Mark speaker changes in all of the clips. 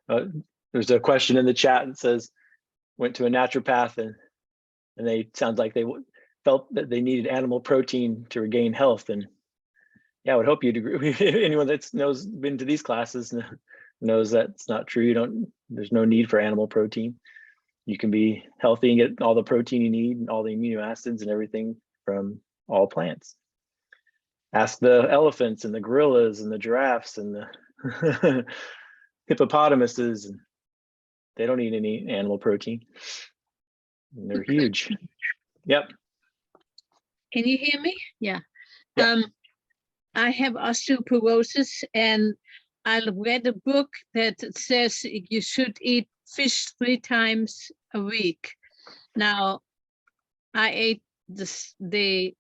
Speaker 1: Uh, there's a question in the chat that says, went to a naturopath and they sounds like they felt that they needed animal protein to regain health. And yeah, I would hope you'd agree. Anyone that's been to these classes knows that's not true. There's no need for animal protein. You can be healthy and get all the protein you need and all the amino acids and everything from all plants. Ask the elephants and the gorillas and the giraffes and the hippopotamuses. And they don't eat any animal protein. And they're huge. Yep.
Speaker 2: Can you hear me? Yeah.
Speaker 1: Yeah.
Speaker 2: I have osteoporosis, and I read a book that says you should eat fish 3 times a week. Now, I ate the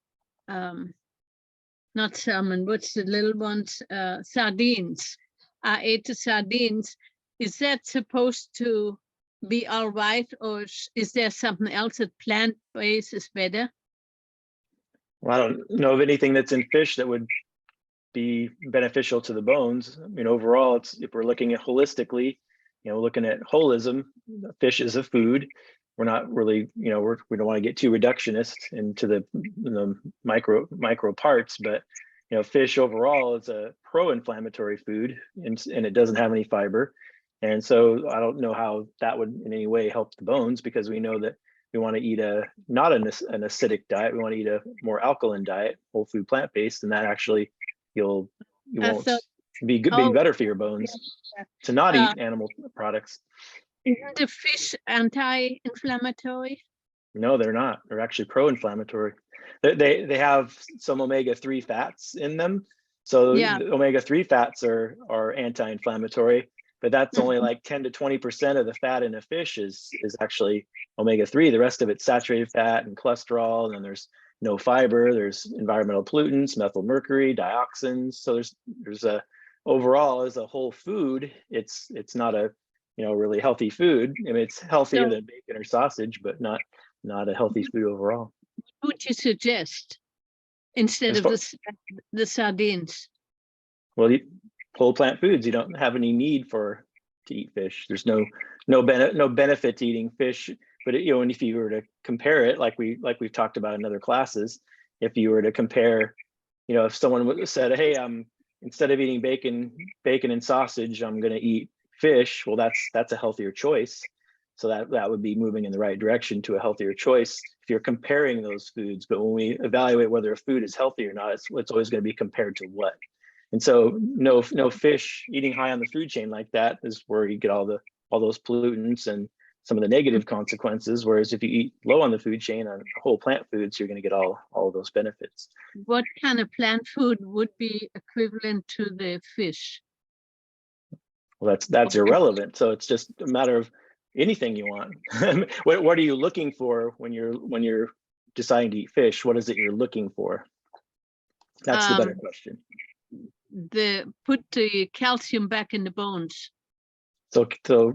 Speaker 2: not salmon, what's the little ones? Sardines. I ate the sardines. Is that supposed to be all right, or is there something else that plant-based is better?
Speaker 1: Well, I don't know of anything that's in fish that would be beneficial to the bones. I mean, overall, if we're looking at holistically, looking at holism, fish is a food. We're not really, we don't want to get too reductionist into the micro parts, but fish overall is a pro-inflammatory food, and it doesn't have any fiber. And so I don't know how that would in any way help the bones, because we know that we want to eat not an acidic diet. We want to eat a more alkaline diet, whole food, plant-based, and that actually you won't be better for your bones to not eat animal products.
Speaker 2: Isn't the fish anti-inflammatory?
Speaker 1: No, they're not. They're actually pro-inflammatory. They have some omega-3 fats in them. So the omega-3 fats are anti-inflammatory, but that's only like 10 to 20% of the fat in a fish is actually omega-3. The rest of it's saturated fat and cholesterol, and then there's no fiber, there's environmental pollutants, methyl mercury, dioxins. So there's a overall as a whole food, it's not a really healthy food. I mean, it's healthier than bacon or sausage, but not a healthy food overall.
Speaker 2: What would you suggest instead of the sardines?
Speaker 1: Well, whole plant foods. You don't have any need to eat fish. There's no benefit to eating fish. But and if you were to compare it, like we've talked about in other classes, if you were to compare, if someone said, "Hey, instead of eating bacon and sausage, I'm going to eat fish," well, that's a healthier choice. So that would be moving in the right direction to a healthier choice if you're comparing those foods. But when we evaluate whether a food is healthy or not, it's always going to be compared to what. And so no fish, eating high on the food chain like that is where you get all those pollutants and some of the negative consequences. Whereas if you eat low on the food chain on whole plant foods, you're going to get all of those benefits.
Speaker 2: What kind of plant food would be equivalent to the fish?
Speaker 1: Well, that's irrelevant. So it's just a matter of anything you want. What are you looking for when you're deciding to eat fish? What is it you're looking for? That's the better question.
Speaker 2: Put the calcium back in the bones.
Speaker 1: So to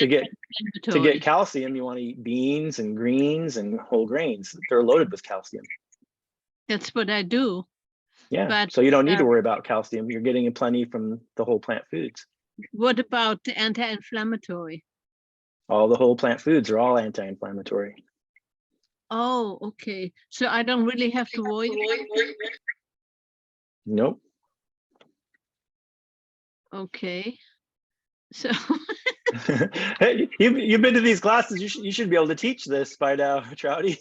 Speaker 1: get calcium, you want to eat beans and greens and whole grains. They're loaded with calcium.
Speaker 2: That's what I do.
Speaker 1: Yeah, but, so you don't need to worry about calcium. You're getting plenty from the whole plant foods.
Speaker 2: What about the anti-inflammatory?
Speaker 1: All the whole plant foods are all anti-inflammatory.
Speaker 2: Oh, okay. So I don't really have to worry about it?
Speaker 1: Nope.
Speaker 2: Okay. So
Speaker 1: hey, you've been to these classes. You should be able to teach this by now, Trouty.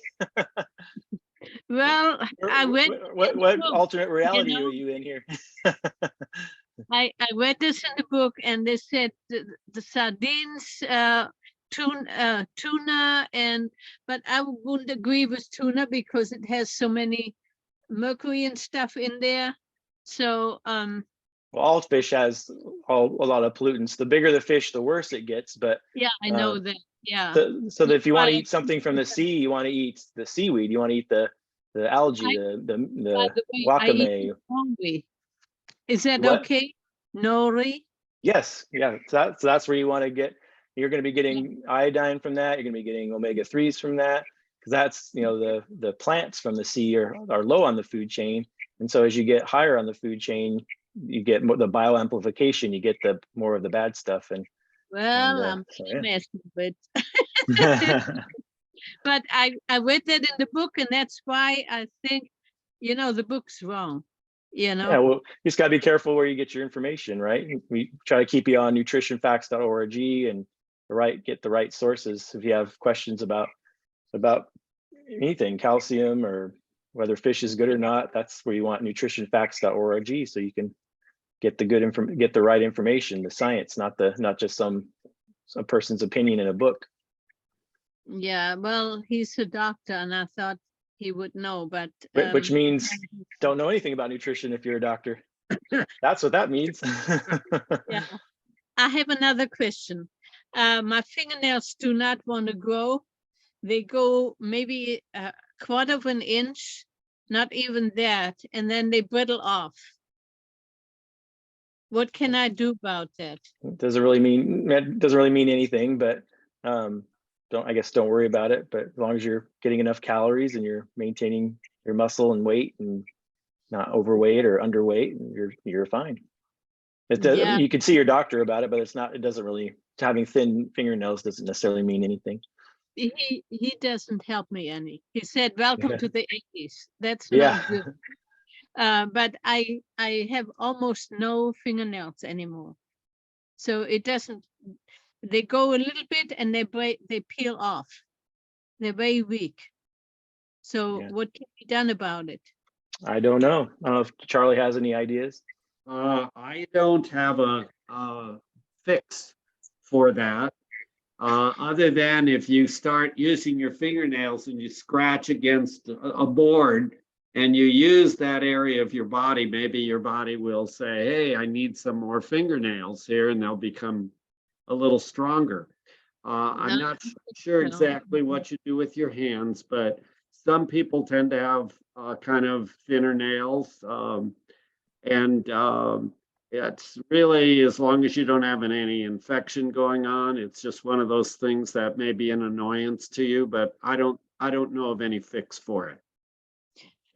Speaker 2: Well, I went.
Speaker 1: What alternate reality are you in here?
Speaker 2: I read this in the book, and they said the sardines, tuna, but I wouldn't agree with tuna because it has so many mercury and stuff in there. So
Speaker 1: well, all fish has a lot of pollutants. The bigger the fish, the worse it gets. But
Speaker 2: yeah, I know that. Yeah.
Speaker 1: So that if you want to eat something from the sea, you want to eat the seaweed. You want to eat the algae, the wakame.
Speaker 2: Is that okay? Nori?
Speaker 1: Yes, yeah. So that's where you want to get. You're going to be getting iodine from that. You're going to be getting omega-3s from that, because that's the plants from the sea are low on the food chain, and so as you get higher on the food chain, you get more the bioamplification. You get the more of the bad stuff, and
Speaker 2: Well,
Speaker 1: And
Speaker 2: I'm
Speaker 1: so,
Speaker 2: pretty messed with it.
Speaker 1: yeah.
Speaker 2: But I read that in the book, and that's why I think, the book's wrong,
Speaker 1: Yeah, well, you just gotta be careful where you get your information, right? We try to keep you on nutritionfacts.org and get the right sources. If you have questions about anything, calcium or whether fish is good or not, that's where you want nutritionfacts.org so you can get get the right information, the science, not just some person's opinion in a book.
Speaker 2: Yeah, well, he's a doctor, and I thought he would know, but
Speaker 1: Which means don't know anything about nutrition if you're a doctor. That's what that means.
Speaker 2: yeah. I have another question. My fingernails do not want to grow. They go maybe a quarter of an inch, not even that, and then they brittle off. What can I do about that?
Speaker 1: Doesn't really mean anything, but don't worry about it. But as long as you're getting enough calories and you're maintaining your muscle and weight and not overweight or underweight, you're fine.
Speaker 2: Yeah,
Speaker 1: You could see your doctor about it, but it doesn't really, having thin fingernails doesn't necessarily mean anything.
Speaker 2: he doesn't help me any. He said, "Welcome to the 80s." That's no
Speaker 1: Yeah.
Speaker 2: good. But I have almost no fingernails anymore. So it doesn't, they go a little bit and they peel off. They're very weak. So
Speaker 1: Yeah.
Speaker 2: what can be done about it?
Speaker 1: I don't know. I don't know if Charlie has any ideas.
Speaker 3: I don't have a fix for that. Other than if you start using your fingernails and you scratch against a board and you use that area of your body, maybe your body will say, hey, I need some more fingernails here, and they'll become a little stronger. I'm
Speaker 2: No,
Speaker 3: not sure
Speaker 2: no.
Speaker 3: exactly what you do with your hands, but some people tend to have kind of thinner nails. And it's really, as long as you don't have any infection going on, it's just one of those things that may be an annoyance to you, but I don't know of any fix for it.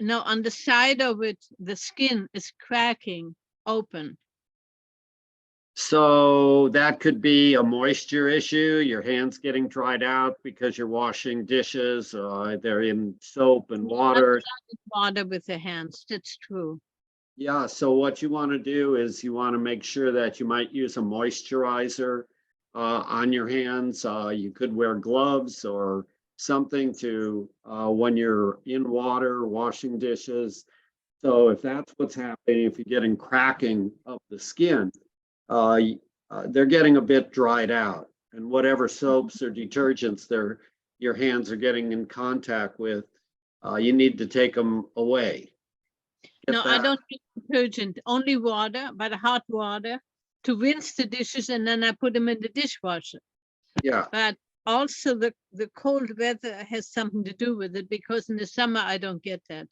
Speaker 2: No, on the side of it, the skin is cracking open.
Speaker 3: So that could be a moisture issue, your hands getting dried out because you're washing dishes, they're in soap and water.
Speaker 2: Water with the hands, that's true.
Speaker 3: Yeah, so what you want to do is you want to make sure that you might use a moisturizer on your hands. You could wear gloves or something to when you're in water washing dishes. So if that's what's happening, if you're getting cracking of the skin, they're getting a bit dried out, and whatever soaps or detergents your hands are getting in contact with, you need to take them away.
Speaker 2: No, I don't use detergent, only water, but hot water to rinse the dishes, and then I put them in the dishwasher.
Speaker 3: Yeah.
Speaker 2: But also the cold weather has something to do with it, because in the summer I don't get that.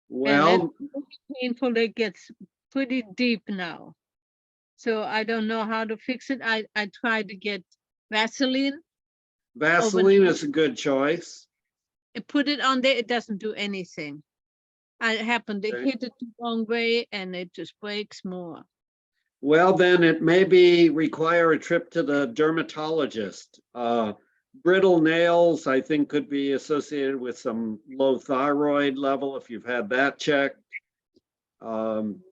Speaker 3: Well,
Speaker 2: Painful, it gets pretty deep now. So I don't know how to fix it. I tried to get Vaseline.
Speaker 3: Vaseline is a good choice.
Speaker 2: I put it on there, it doesn't do anything. I happen to
Speaker 3: Okay.
Speaker 2: hit it the wrong way and it just breaks more.
Speaker 3: Well, then it may require a trip to the dermatologist. Brittle nails, I think, could be associated with some low thyroid level if you've had that checked.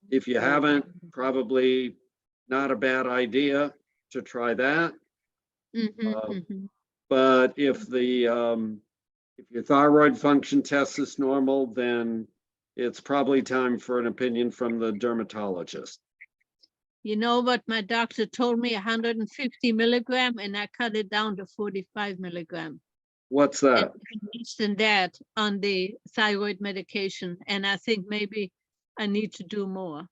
Speaker 3: If you haven't, probably not a bad idea to try that. But if your thyroid function test is normal, then it's probably time for an opinion from the dermatologist.
Speaker 2: You know what my doctor told me, 150 milligram, and I cut it down to 45 milligram.
Speaker 3: What's that?
Speaker 2: Less than that on the thyroid medication. And I think maybe I need to do more.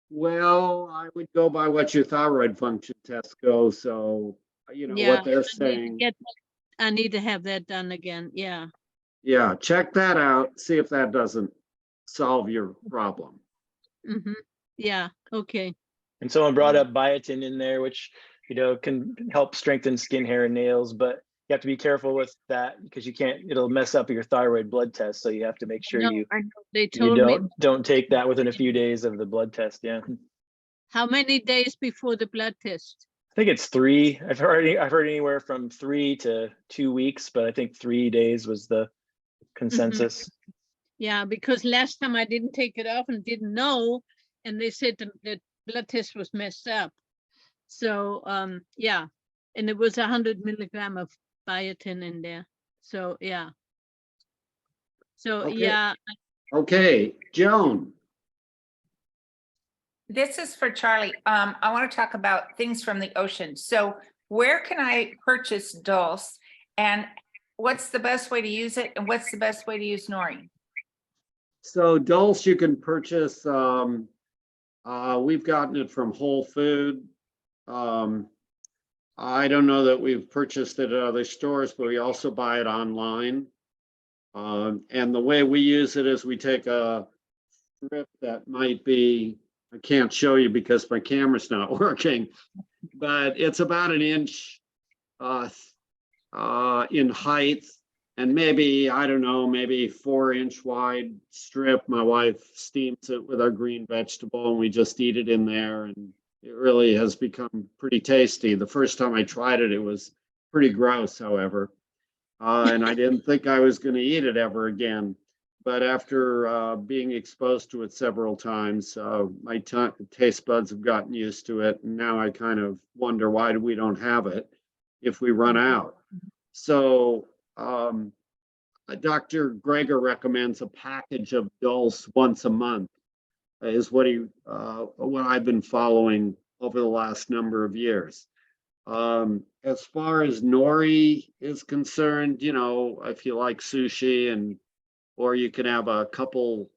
Speaker 3: Well, I would go by what your thyroid function test goes. So, what they're saying.
Speaker 2: I need to have that done again. Yeah.
Speaker 3: Yeah, check that out. See if that doesn't solve your problem.
Speaker 2: Yeah. Okay.
Speaker 1: And someone brought up biotin in there, which can help strengthen skin, hair, and nails, but you have to be careful with that because it'll mess up your thyroid blood test. So you have to make sure
Speaker 2: They told me
Speaker 1: don't take that within a few days of the blood test. Yeah.
Speaker 2: How many days before the blood test?
Speaker 1: I think it's 3. I've heard anywhere from 3 to 2 weeks, but I think 3 days was the consensus.
Speaker 2: Yeah, because last time I didn't take it off and didn't know, and they said the blood test was messed up. So, yeah, and it was 100 milligram of biotin in there. So, yeah. So,
Speaker 3: Okay.
Speaker 2: yeah,
Speaker 3: Okay, Joan.
Speaker 4: This is for Charlie. I want to talk about things from the ocean. So where can I purchase Dulse? And what's the best way to use it? And what's the best way to use Nori?
Speaker 3: So Dulse you can purchase, we've gotten it from Whole Food. I don't know that we've purchased it at other stores, but we also buy it online. And the way we use it is we take a strip that might be, I can't show you because my camera's not working, but it's about 1 inch in height and maybe, I don't know, maybe 4-inch wide strip. My wife steams it with our green vegetable and we just eat it in there, and it really has become pretty tasty. The first time I tried it, it was pretty gross, however. And I didn't think I was going to eat it ever again. But after being exposed to it several times, my taste buds have gotten used to it. And now I kind of wonder, why we don't have it if we run out? So Dr. Greger recommends a package of Dulse once a month, is what I've been following over the last number of years. As far as Nori is concerned, you know, if you like sushi, or you can have a couple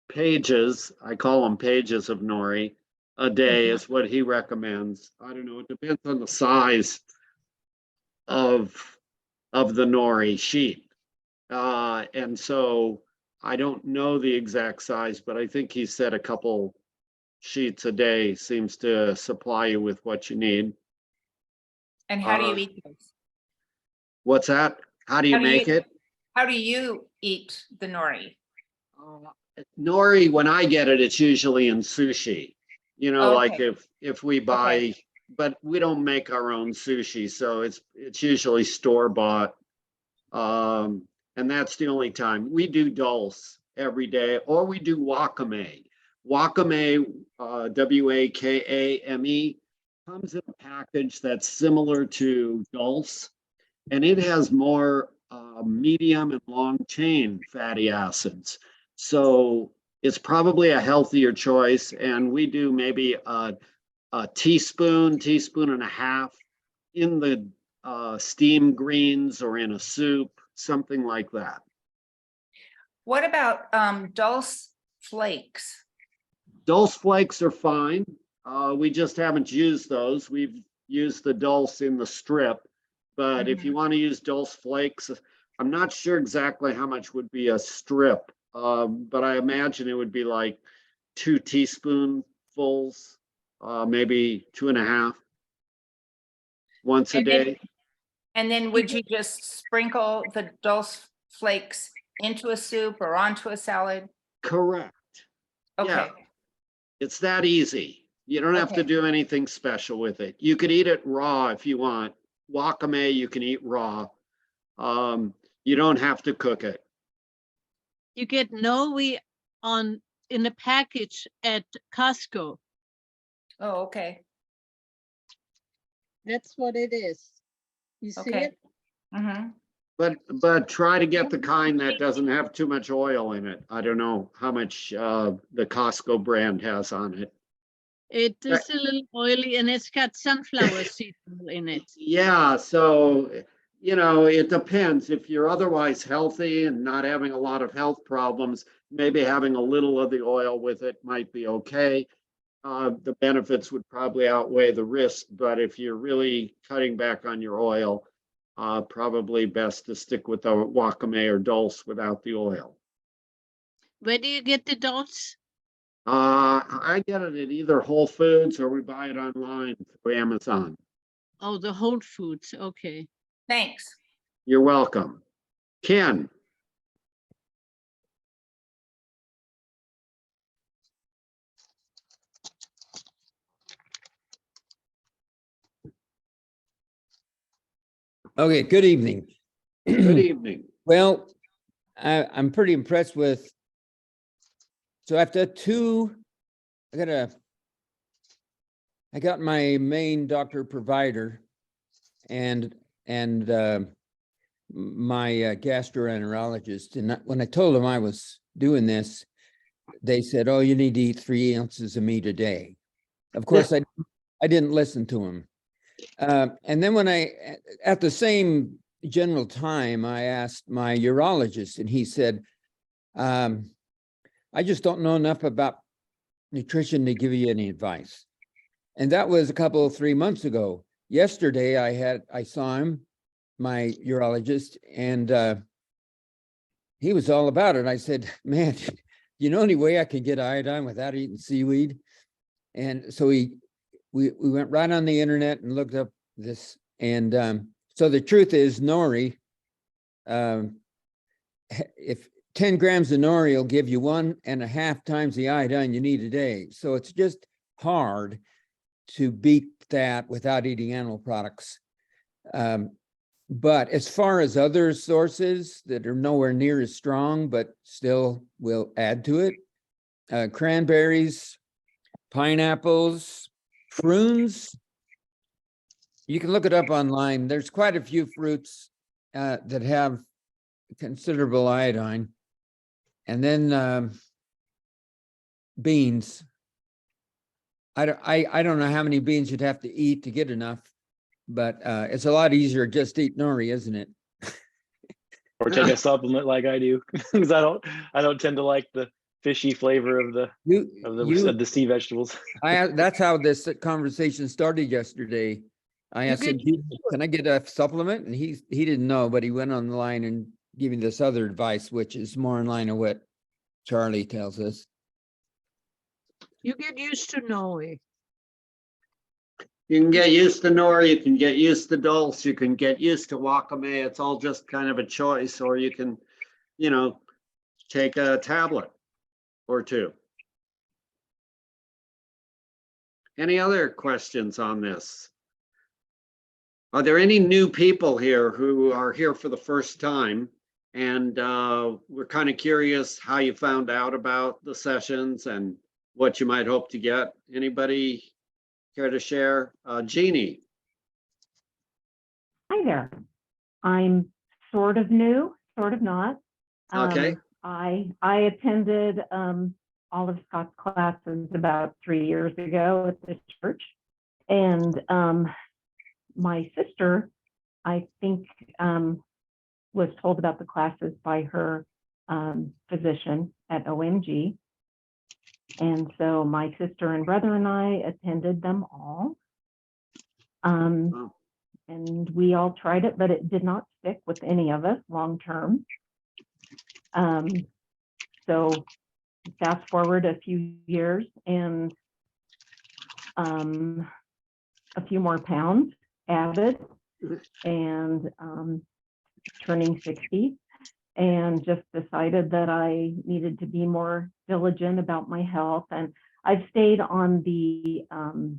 Speaker 3: pages, I call them pages of Nori a day is what he recommends. I don't know, it depends on the size of the Nori sheet. And so I don't know the exact size, but I think he said a couple sheets a day seems to supply you with what you need.
Speaker 4: And how do you eat those?
Speaker 3: What's that? How do you make it?
Speaker 4: How do you eat the Nori?
Speaker 3: Nori, when I get it, it's usually in sushi. You know, like
Speaker 4: Okay.
Speaker 3: if we buy, but we don't make our own sushi, so it's usually store bought. And that's the only time we do Dulse every day, or we do wakame. Wakame, WAKAME, comes in a package that's similar to Dulse, and it has more medium and long chain fatty acids. So it's probably a healthier choice. And we do maybe a teaspoon and a half in the steamed greens or in a soup, something like that.
Speaker 4: What about Dulse flakes?
Speaker 3: Dulse flakes are fine. We just haven't used those. We've used the Dulse in the strip, but if you want to use Dulse flakes, I'm not sure exactly how much would be a strip, but I imagine it would be like 2 teaspoonfuls, maybe 2.5 once a day.
Speaker 4: And then would you just sprinkle the Dulse flakes into a soup or onto a salad?
Speaker 3: Correct.
Speaker 4: Okay.
Speaker 3: Yeah. It's that easy. You don't have to do anything special with it. You could eat it raw if you want. Wakame, you can eat raw. You don't have to cook it.
Speaker 2: you get Nori in a package at Costco.
Speaker 4: Oh, okay.
Speaker 2: That's what it is. You see
Speaker 4: Okay.
Speaker 2: it?
Speaker 3: But try to get the kind that doesn't have too much oil in it. I don't know how much the Costco brand has on it.
Speaker 2: It is a little oily and it's got sunflower seed oil in it.
Speaker 3: Yeah, so, you know, it depends. If you're otherwise healthy and not having a lot of health problems, maybe having a little of the oil with it might be okay. The benefits would probably outweigh the risk, but if you're really cutting back on your oil, probably best to stick with the wakame or Dulse without the oil.
Speaker 2: Where do you get the Dulse?
Speaker 3: I get it at either Whole Foods or we buy it online through Amazon.
Speaker 2: Oh, the Whole Foods. Okay.
Speaker 4: Thanks.
Speaker 3: You're welcome. Ken.
Speaker 5: Okay, good evening.
Speaker 3: Good evening.
Speaker 5: Well, I'm pretty impressed with, so after I got my main doctor provider and my gastroenterologist, and when I told them I was doing this, they said, "Oh, you need to eat 3 ounces of meat a day." Of course, I didn't listen to them. And then at the same general time, I asked my urologist, and he said, "I just don't know enough about nutrition to give you any advice." And that was 3 months ago. Yesterday, I saw him, my urologist, and he was all about it. I said, "Man, you know any way I can get iodine without eating seaweed?" And so we went right on the internet and looked up this. And so the truth is, nori, if 10 grams of nori will give you 1.5 times the iodine you need a day. So it's just hard to beat that without eating animal products. But as far as other sources that are nowhere near as strong, but still will add to it, cranberries, pineapples, prunes. You can look it up online. There's quite a few fruits that have considerable iodine. And then beans. I don't know how many beans you'd have to eat to get enough, but it's a lot easier to just eat nori, isn't it?
Speaker 1: Or take a supplement like I do, because I don't tend to like the fishy flavor of the sea vegetables.
Speaker 5: That's how this conversation started yesterday. I
Speaker 2: You
Speaker 5: asked him,
Speaker 2: get
Speaker 5: "Can I get a supplement?" And he didn't know, but he went on the line and gave me this other advice, which is more in line of what Charlie tells us.
Speaker 2: You get used to nori.
Speaker 3: You can get used to nori, you can get used to dulse, you can get used to wakame. It's all just kind of a choice, or you can, take a tablet or two. Any other questions on this? Are there any new people here who are here for the first time? And we're kind of curious how you found out about the sessions and what you might hope to get. Anybody care to share? Jeannie?
Speaker 6: Hi there. I'm sort of new, sort of not.
Speaker 3: Okay.
Speaker 6: I attended all of Scott's classes about 3 years ago at this church. And my sister, I think, was told about the classes by her physician at OMG. And so my sister and brother and I attended them all.
Speaker 3: Wow.
Speaker 6: And we all tried it, but it did not stick with any of us long term. So fast forward a few years and a few more pounds added, and turning 60, and just decided that I needed to be more diligent about my health. And I've stayed on the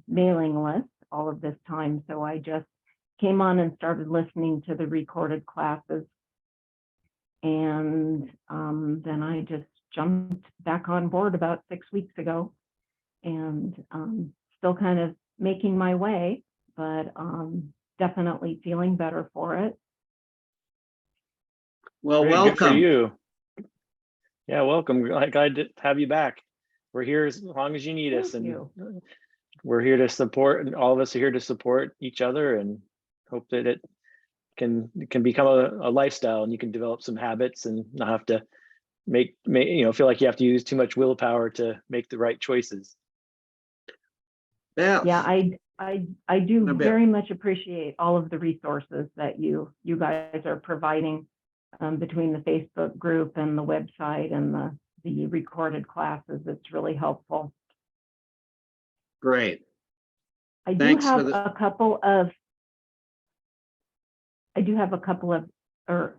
Speaker 6: mailing list all of this time. So I just came on and started listening to the recorded classes. And then I just jumped back on board about 6 weeks ago, and still kind of making my way, but definitely feeling better for it.
Speaker 3: Well,
Speaker 1: Great, good for
Speaker 3: welcome.
Speaker 1: you. Yeah, welcome. Glad to have you back. We're here as long as you need us,
Speaker 6: Thank
Speaker 1: and
Speaker 6: you.
Speaker 1: we're here to support, and all of us are here to support each other, and hope that it can become a lifestyle, and you can develop some habits and not have to make feel like you have to use too much willpower to make the right choices.
Speaker 3: Beth.
Speaker 6: Yeah, I do
Speaker 3: A bit.
Speaker 6: very much appreciate all of the resources that you guys are providing between the Facebook group and the website and the recorded classes. It's really helpful.
Speaker 3: Great.
Speaker 6: I do
Speaker 3: Thanks for
Speaker 6: have
Speaker 3: the-
Speaker 6: a couple of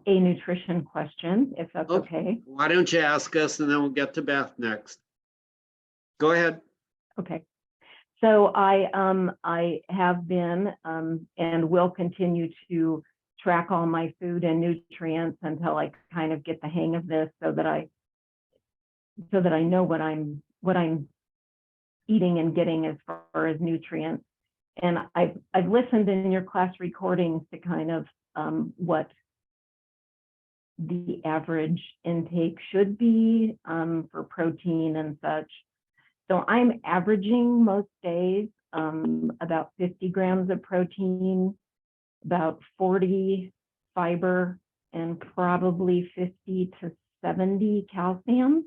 Speaker 6: a nutrition question, if that's okay.
Speaker 3: Why don't you ask us and then we'll get to Beth next. Go ahead.
Speaker 6: Okay. So I have been and will continue to track all my food and nutrients until I kind of get the hang of this so that I know what I'm eating and getting as far as nutrients. And I've listened in your class recordings to kind of what the average intake should be for protein and such. So I'm averaging most days about 50 grams of protein, about 40 fiber, and probably 50 to 70 calcium.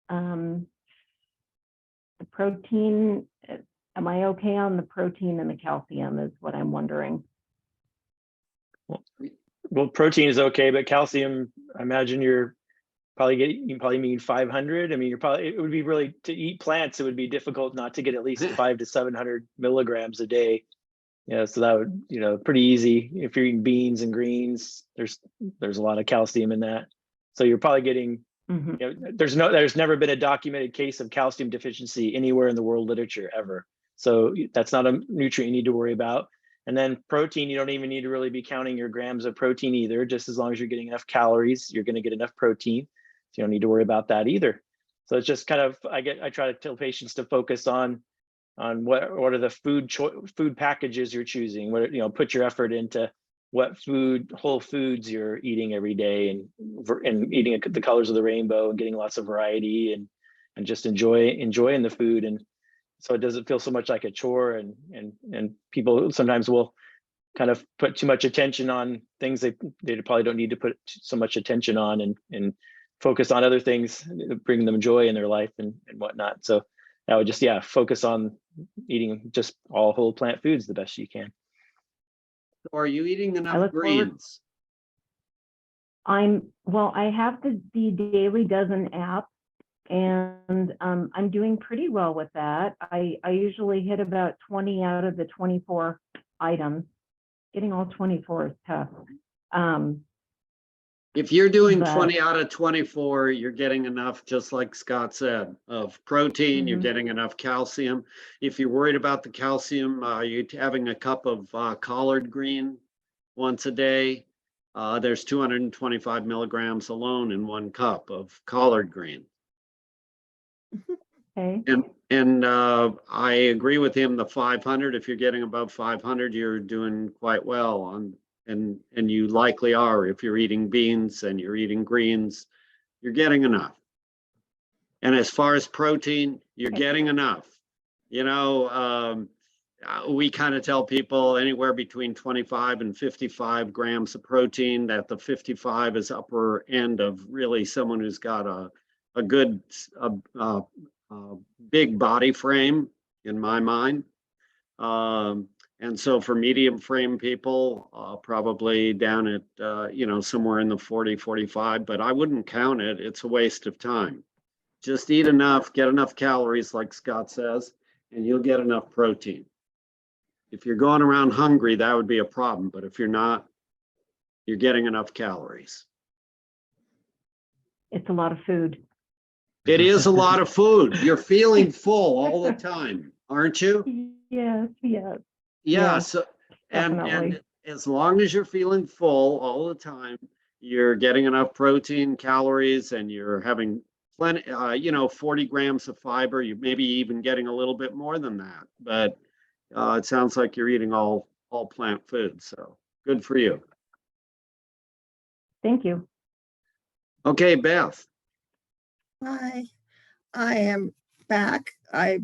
Speaker 6: The protein, am I okay on the protein and the calcium is what I'm wondering.
Speaker 1: Well, protein is okay, but calcium, I imagine you probably need 500. I mean, it would be really, to eat plants, it would be difficult not to get at least 500 to 700 milligrams a day. Yeah, so that would, pretty easy. If you're eating beans and greens, there's a lot of calcium in that. So you're probably getting, there's never been a documented case of calcium deficiency anywhere in the world literature ever. So that's not a nutrient you need to worry about. And then protein, you don't even need to really be counting your grams of protein either. Just as long as you're getting enough calories, you're going to get enough protein. So you don't need to worry about that either. So it's just kind of, I try to tell patients to focus on what are the food packages you're choosing. Put your effort into what whole foods you're eating every day, and eating the colors of the rainbow and getting lots of variety and just enjoying the food. And so it doesn't feel so much like a chore, and people sometimes will kind of put too much attention on things they probably don't need to put so much attention on, and focus on other things that bring them joy in their life and whatnot. So I would just, focus on eating just all whole plant foods the best you can.
Speaker 3: Are you eating
Speaker 6: I
Speaker 3: enough
Speaker 6: look forward-
Speaker 3: greens?
Speaker 6: I have the Daily Dozen app, and I'm doing pretty well with that. I usually hit about 20 out of the 24 items. Getting all 24 is tough.
Speaker 3: If you're doing
Speaker 6: But-
Speaker 3: 20 out of 24, you're getting enough, just like Scott said, of protein, you're
Speaker 6: Mhm.
Speaker 3: getting enough calcium. If you're worried about the calcium, you're having a cup of collard green once a day. There's 225 milligrams alone in 1 cup of collard green.
Speaker 6: Okay.
Speaker 3: And I agree with him, the 500, if you're getting above 500, you're doing quite well on, and you likely are. If you're eating beans and you're eating greens, you're getting enough. And as far as protein, you're
Speaker 6: Okay.
Speaker 3: getting enough. We kind of tell people anywhere between 25 and 55 grams of protein, that the 55 is upper end of really someone who's got a good, big body frame, in my mind. And so for medium frame people, probably down at, somewhere in the 40, 45, but I wouldn't count it. It's a waste of time. Just eat enough, get enough calories, like Scott says, and you'll get enough protein. If you're going around hungry, that would be a problem. But if you're not, you're getting enough calories.
Speaker 6: It's a lot of food.
Speaker 3: It is a lot of food. You're feeling full all the time, aren't you?
Speaker 6: Yes.
Speaker 3: Yeah,
Speaker 6: Yes,
Speaker 3: so, and
Speaker 6: definitely.
Speaker 3: as long as you're feeling full all the time, you're getting enough protein, calories, and you're having plenty, 40 grams of fiber. You maybe even getting a little bit more than that, but it sounds like you're eating all plant foods, so good for you.
Speaker 6: Thank you.
Speaker 3: Okay, Beth.
Speaker 7: Hi, I am back. I've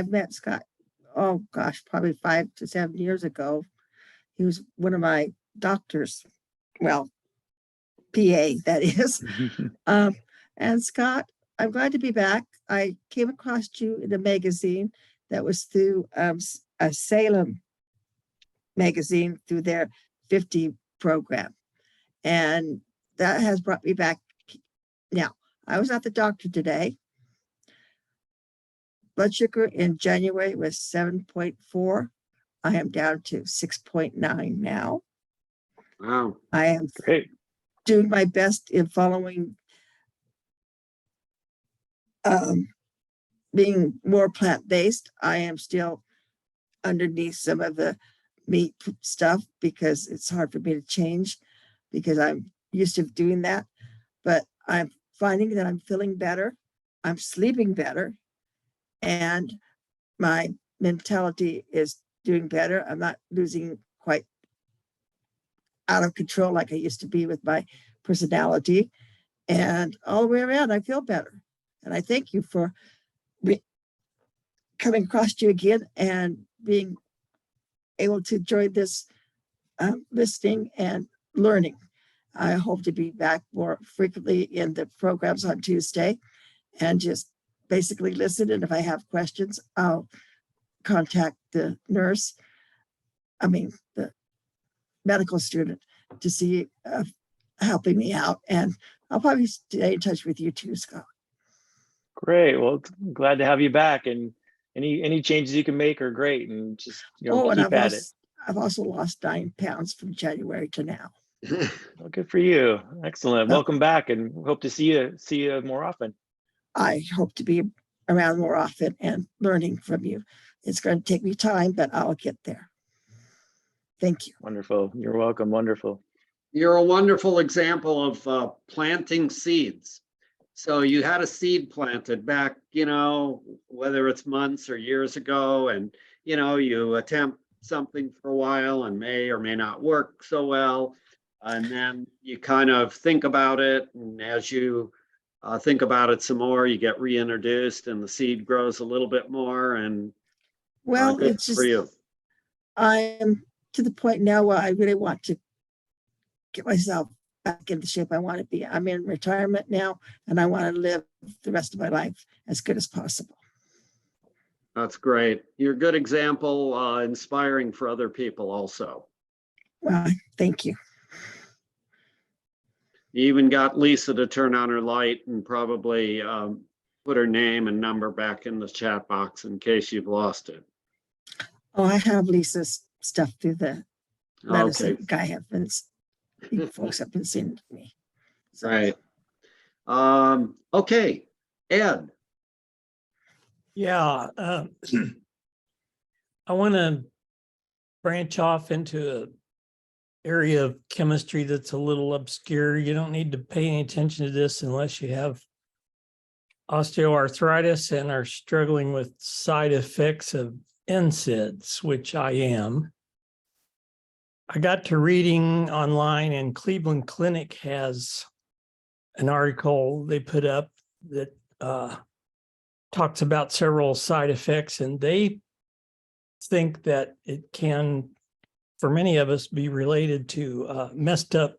Speaker 7: met Scott, oh gosh, probably 5 to 7 years ago. He was one of my doctors, well, PA, that is. And Scott, I'm glad to be back. I came across you in a magazine that was through a Salem magazine through their 50 program. And that has brought me back. Now, I was at the doctor today. Blood sugar in January was 7.4. I am down to 6.9 now.
Speaker 3: Wow.
Speaker 7: I am
Speaker 1: Great.
Speaker 7: doing my best in following being more plant-based. I am still underneath some of the meat stuff because it's hard for me to change because I'm used to doing that. But I'm finding that I'm feeling better. I'm sleeping better. And my mentality is doing better. I'm not losing quite out of control like I used to be with my personality. And all the way around, I feel better. And I thank you for coming across you again and being able to join this listening and learning. I hope to be back more frequently in the programs on Tuesday and just basically listen. And if I have questions, I'll contact the nurse, the medical student to see helping me out. And I'll probably stay in touch with you too, Scott.
Speaker 1: Great. Well, glad to have you back, and any changes you can make are great, and just,
Speaker 7: Oh, and
Speaker 1: keep at it.
Speaker 7: I've also lost 9 pounds from January to now.
Speaker 1: Well, good for you. Excellent.
Speaker 7: Well-
Speaker 1: Welcome back, and hope to see you more often.
Speaker 7: I hope to be around more often and learning from you. It's going to take me time, but I'll get there. Thank you.
Speaker 1: Wonderful. You're welcome. Wonderful.
Speaker 3: You're a wonderful example of planting seeds. So you had a seed planted back, whether it's months or years ago, and, you attempt something for a while and may or may not work so well. And then you kind of think about it. And as you think about it some more, you get reintroduced and the seed grows a little bit more. And
Speaker 7: Well,
Speaker 3: good
Speaker 7: it's just,
Speaker 3: for you.
Speaker 7: I'm to the point now where I really want to get myself back into shape I want to be. I'm in retirement now and I want to live the rest of my life as good as possible.
Speaker 3: That's great. You're a good example, inspiring for other people also.
Speaker 7: Well, thank you.
Speaker 3: You even got Lisa to turn on her light and probably put her name and number back in the chat box in case you've lost it.
Speaker 7: Oh, I have Lisa's stuff through the letters
Speaker 3: Okay,
Speaker 7: that guy have been, you folks have been sending to me. So,
Speaker 3: right. Okay, Ed.
Speaker 8: Yeah, I want to branch off into an area of chemistry that's a little obscure. You don't need to pay any attention to this unless you have osteoarthritis and are struggling with side effects of NSAIDs, which I am. I got to reading online, and Cleveland Clinic has an article they put up that talks about several side effects, and they think that it can, for many of us, be related to messed up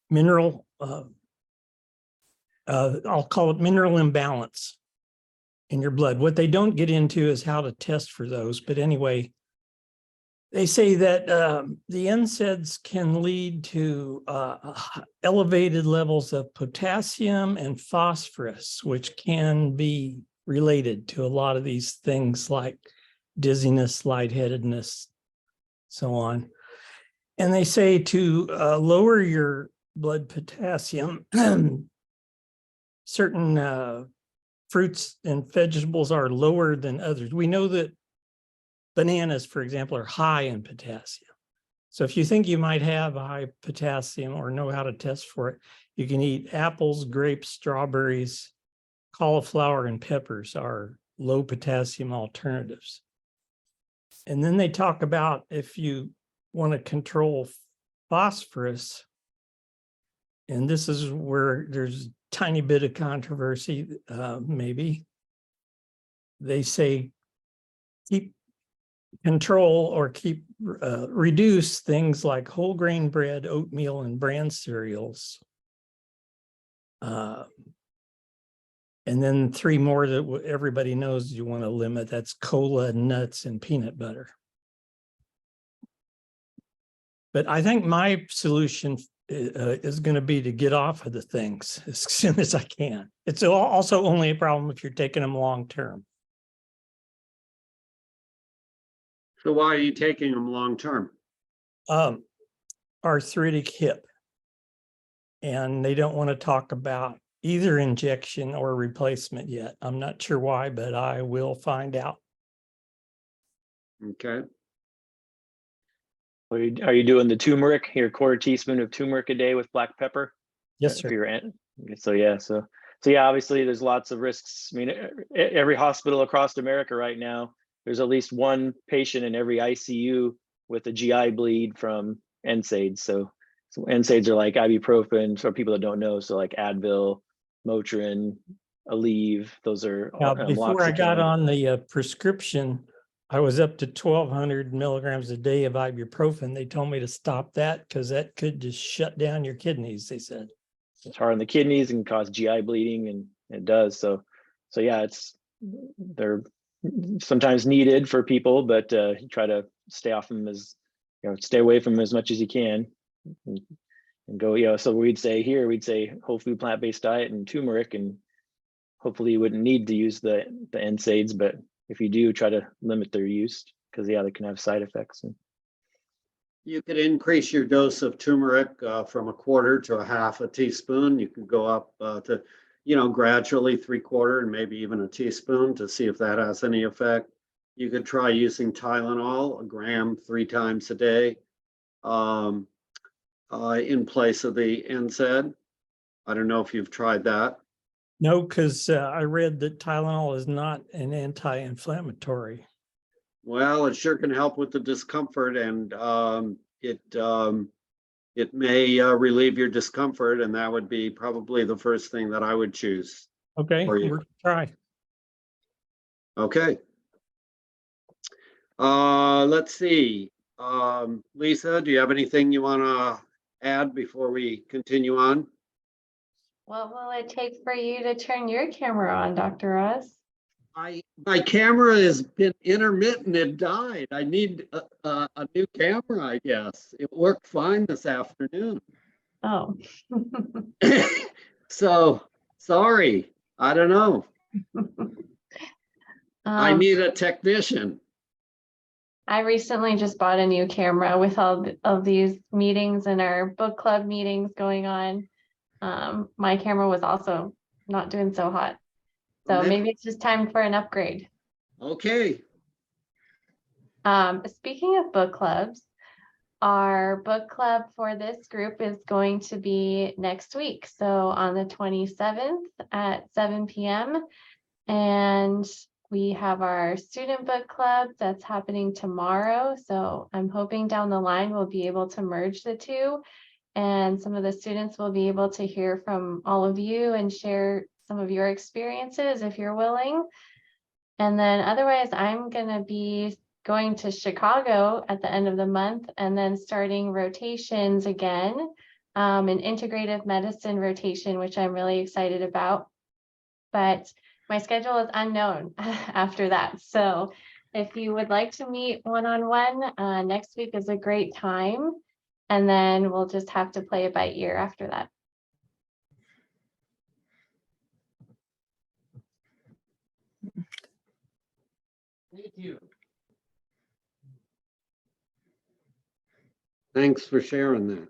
Speaker 8: mineral, I'll call it mineral imbalance in your blood. What they don't get into is how to test for those. But anyway, they say that the NSAIDs can lead to elevated levels of potassium and phosphorus, which can be related to a lot of these things like dizziness, lightheadedness, so on. And they say to lower your blood potassium, certain fruits and vegetables are lower than others. We know that bananas, for example, are high in potassium. So if you think you might have high potassium or know how to test for it, you can eat apples, grapes, strawberries, cauliflower, and peppers are low potassium alternatives. And then they talk about if you want to control phosphorus, and this is where there's a tiny bit of controversy, maybe. They say keep control or keep reduce things like whole grain bread, oatmeal, and bran cereals. And then 3 more that everybody knows you want to limit. That's cola, nuts, and peanut butter. But I think my solution is going to be to get off of the things as soon as I can. It's also only a problem if you're taking them long term.
Speaker 3: So why are you taking them long term?
Speaker 8: Arthritic hip. And they don't want to talk about either injection or replacement yet. I'm not sure why, but I will find out.
Speaker 3: Okay.
Speaker 1: Are you doing the turmeric, your quarter teaspoon of turmeric a day with black pepper?
Speaker 8: Yes,
Speaker 1: For
Speaker 8: sir.
Speaker 1: your aunt? So yeah, so yeah, obviously there's lots of risks. I mean, every hospital across America right now, there's at least one patient in every ICU with a GI bleed from NSAIDs. So NSAIDs are like ibuprofen for people that don't know. So like Advil, Motrin, Aleve, those are
Speaker 8: Now, before I got
Speaker 1: Meloxicam.
Speaker 8: on the prescription, I was up to 1,200 milligrams a day of ibuprofen. They told me to stop that because that could just shut down your kidneys, they said.
Speaker 1: It's hard on the kidneys and cause GI bleeding, and it does. So yeah, they're sometimes needed for people, but try to stay off them stay away from them as much as you can, and go. So we'd say whole food plant-based diet and turmeric, and hopefully you wouldn't need to use the NSAIDs, but if you do, try to limit their use because they can have side effects.
Speaker 3: You could increase your dose of turmeric from a quarter to a half a teaspoon. You could go up to, gradually 3/4 and maybe even a teaspoon to see if that has any effect. You could try using Tylenol, 1 gram 3 times a day in place of the NSAID. I don't know if you've tried that.
Speaker 8: No, because I read that Tylenol is not an anti-inflammatory.
Speaker 3: Well, it sure can help with the discomfort, and it may relieve your discomfort, and that would be probably the first thing that I would choose.
Speaker 8: Okay,
Speaker 3: Or you-
Speaker 8: we're gonna try.
Speaker 3: Okay. Let's see. Lisa, do you have anything you want to add before we continue on?
Speaker 9: What will it take for you to turn your camera on, Dr. Ross?
Speaker 3: My camera has been intermittent. It died. I need a new camera, I guess. It worked fine this afternoon.
Speaker 9: Oh.
Speaker 3: So, sorry. I don't know. I need a technician.
Speaker 9: I recently just bought a new camera with all of these meetings and our book club meetings going on. My camera was also not doing so hot. So maybe it's just time for an upgrade.
Speaker 3: Okay.
Speaker 9: Speaking of book clubs, our book club for this group is going to be next week. So on the 27th at 7 p.m. And we have our student book club that's happening tomorrow. So I'm hoping down the line we'll be able to merge the two. And some of the students will be able to hear from all of you and share some of your experiences if you're willing. And then otherwise, I'm going to be going to Chicago at the end of the month and then starting rotations again, an integrative medicine rotation, which I'm really excited about. But my schedule is unknown after that. So if you would like to meet one-on-one, next week is a great time. And then we'll just have to play it by ear after that.
Speaker 3: Thank you. Thanks for sharing that.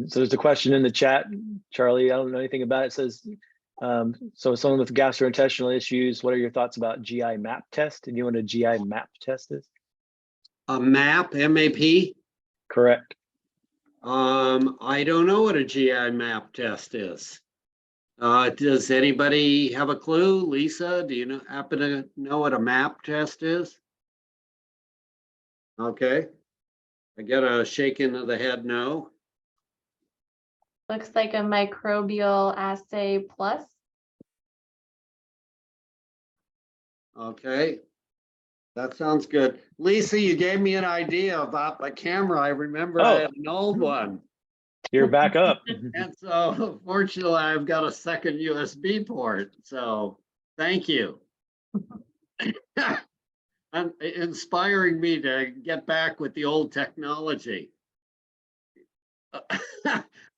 Speaker 1: So there's a question in the chat, Charlie. I don't know anything about it. It says, so someone with gastrointestinal issues, what are your thoughts about GI MAP test? And you know what a GI MAP test is?
Speaker 3: A MAP, M-A-P?
Speaker 1: Correct.
Speaker 3: I don't know what a GI MAP test is. Does anybody have a clue? Lisa, do you happen to know what a MAP test is? Okay. I get a shaking of the head, no.
Speaker 9: Looks like a microbial assay plus.
Speaker 3: Okay. That sounds good. Lisa, you gave me an idea about my camera. I remember I had an old one.
Speaker 1: You're back up.
Speaker 3: And so fortunately, I've got a second USB port. So thank you. And inspiring me to get back with the old technology.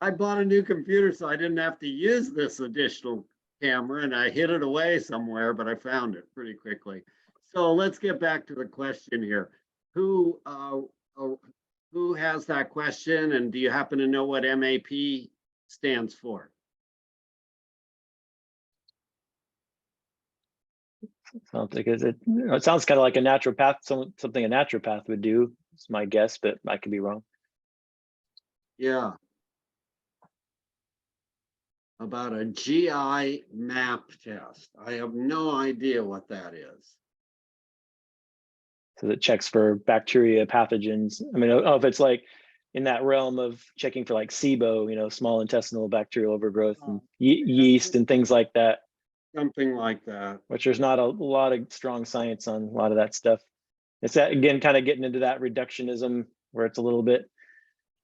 Speaker 3: I bought a new computer, so I didn't have to use this additional camera, and I hid it away somewhere, but I found it pretty quickly. So let's get back to the question here. Who has that question, and do you happen to know what MAP stands for?
Speaker 1: Sounds like it sounds kind of like a naturopath, something a naturopath would do. It's my guess, but I could be wrong.
Speaker 3: Yeah. About a GI map test. I have no idea what that is.
Speaker 1: So it checks for bacteria, pathogens. I mean, I don't know if it's like in that realm of checking for like SIBO, you know, small intestinal bacterial overgrowth and yeast and things like that,
Speaker 3: Something like that.
Speaker 1: which there's not a lot of strong science on a lot of that stuff. It's that, again, kind of getting into that reductionism where it's a little bit,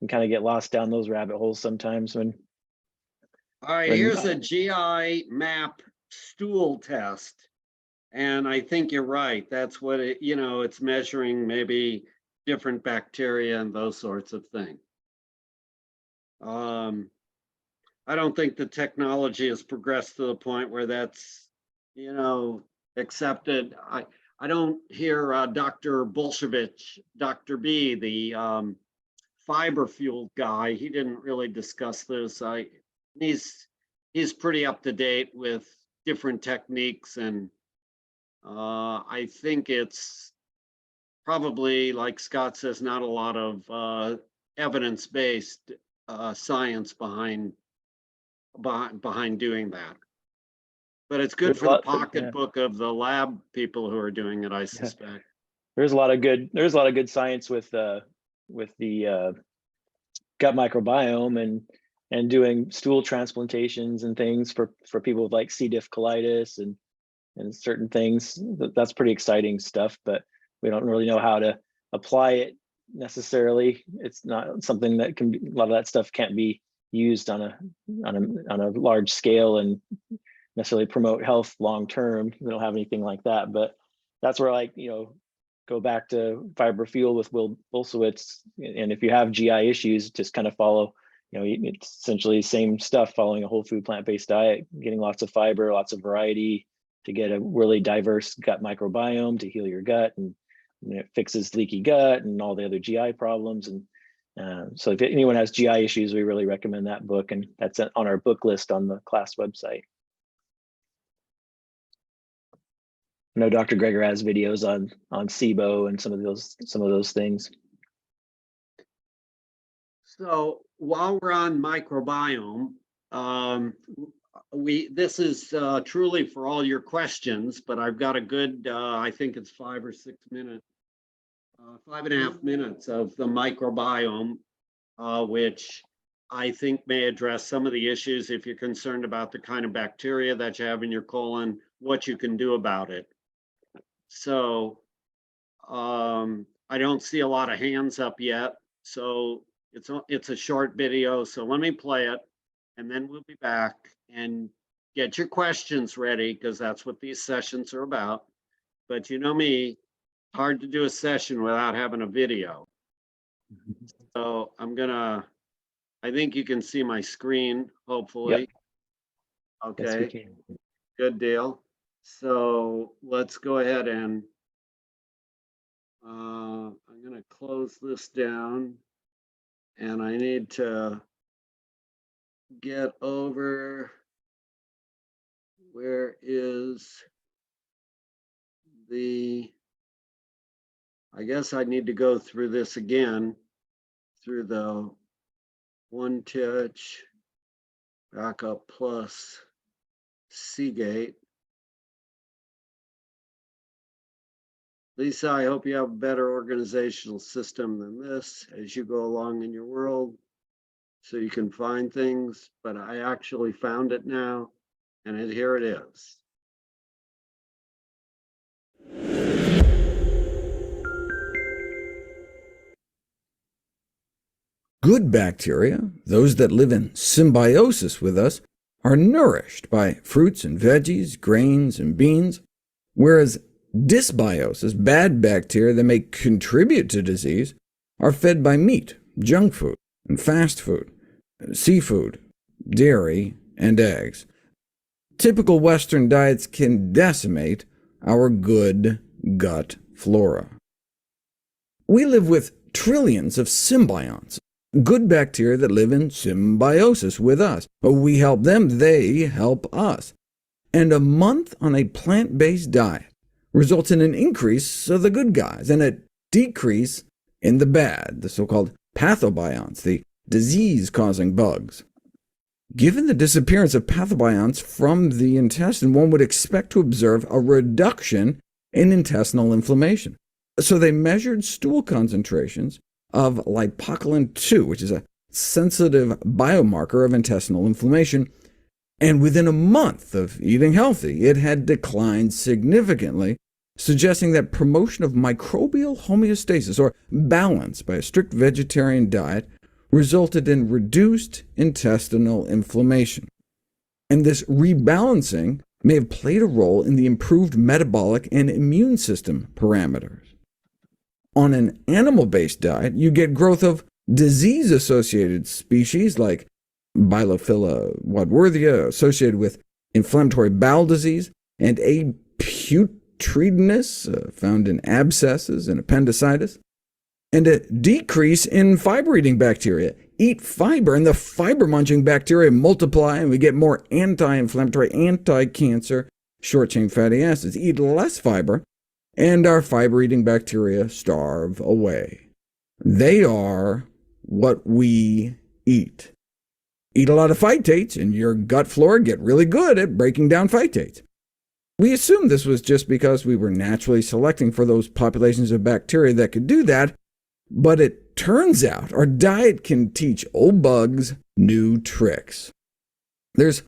Speaker 1: and kind of get lost down those rabbit holes sometimes when.
Speaker 3: All right,
Speaker 1: When-
Speaker 3: here's a GI map stool test. And I think you're right. That's what it, you know, it's measuring maybe different bacteria and those sorts of things. I don't think the technology has progressed to the point where that's, you know, accepted. I don't hear Dr. Bolshevich, Dr. B, the fiber fuel guy. He didn't really discuss this. He's pretty up to date with different techniques, and I think it's probably, like Scott says, not a lot of evidence-based science behind doing that. But it's good
Speaker 1: There's
Speaker 3: for
Speaker 1: a
Speaker 3: the
Speaker 1: lot- yeah.
Speaker 3: pocketbook of the lab people who are doing it, I suspect.
Speaker 1: There's a lot of good science with the gut microbiome and doing stool transplantations and things for people with like C. diff colitis and certain things. That's pretty exciting stuff, but we don't really know how to apply it necessarily. It's not something that can be, a lot of that stuff can't be used on a large scale and necessarily promote health long term. We don't have anything like that, but that's where, like, you know, go back to Fiber Fuel with Will Bulsiewicz, and if you have GI issues, just kind of follow, you know, it's essentially the same stuff, following a whole food plant-based diet, getting lots of fiber, lots of variety to get a really diverse gut microbiome to heal your gut, and it fixes leaky gut and all the other GI problems. And so if anyone has GI issues, we really recommend that book, and that's on our book list on the class website. I know Dr. Greger has videos on SIBO and some of those things.
Speaker 3: So while we're on microbiome, this is truly for all your questions, but I've got a good, I think it's 5 or 6 minutes, 5.5 minutes of the microbiome, which I think may address some of the issues if you're concerned about the kind of bacteria that you have in your colon, what you can do about it. So I don't see a lot of hands up yet. So it's a short video. So let me play it, and then we'll be back and get your questions ready, because that's what these sessions are about. But you know me, hard to do a session without having a video. So I think you can see my screen, hopefully.
Speaker 1: Yep. Yes, we
Speaker 3: Okay,
Speaker 1: can.
Speaker 3: good deal. So let's go ahead and I'm going to close this down, and I need to get over, where is I guess I need to go through this again, through the OneTouch Backup Plus Seagate. Lisa, I hope you have a better organizational system than this as you go along in your world, so you can find things, but I actually found it now, and here it is.
Speaker 10: Good bacteria, those that live in symbiosis with us, are nourished by fruits and veggies, grains and beans, whereas dysbiosis, bad bacteria that may contribute to disease, are fed by meat, junk food, and fast food, seafood, dairy, and eggs. Typical Western diets can decimate our good gut flora. We live with trillions of symbionts, good bacteria that live in symbiosis with us. We help them, they help us. And a month on a plant-based diet results in an increase of the good guys and a decrease In the bad, the so-called pathobionts, the disease-causing bugs. Given the disappearance of pathobionts from the intestine, one would expect to observe a reduction in intestinal inflammation. So they measured stool concentrations of lipocolin-2, which is a sensitive biomarker of intestinal inflammation, and within a month of eating healthy, it had declined significantly, suggesting that promotion of microbial homeostasis, or balance, by a strict vegetarian diet resulted in reduced intestinal inflammation. And this rebalancing may have played a role in the improved metabolic and immune system parameters. On an animal-based diet, you get growth of disease-associated species like Bilophila wadsworthia, associated with inflammatory bowel disease, and A. putridinus, found in abscesses and appendicitis, and a decrease in fiber-eating bacteria. Eat fiber, and the fiber-munching bacteria multiply, and we get more anti-inflammatory, anti-cancer, short-chain fatty acids. Eat less fiber, and our fiber-eating bacteria starve away. They are what we eat. Eat a lot of phytates, and your gut flora get really good at breaking down phytates. We assumed this was just because we were naturally selecting for those populations of bacteria that could do that, but it turns out our diet can teach old bugs new tricks. There's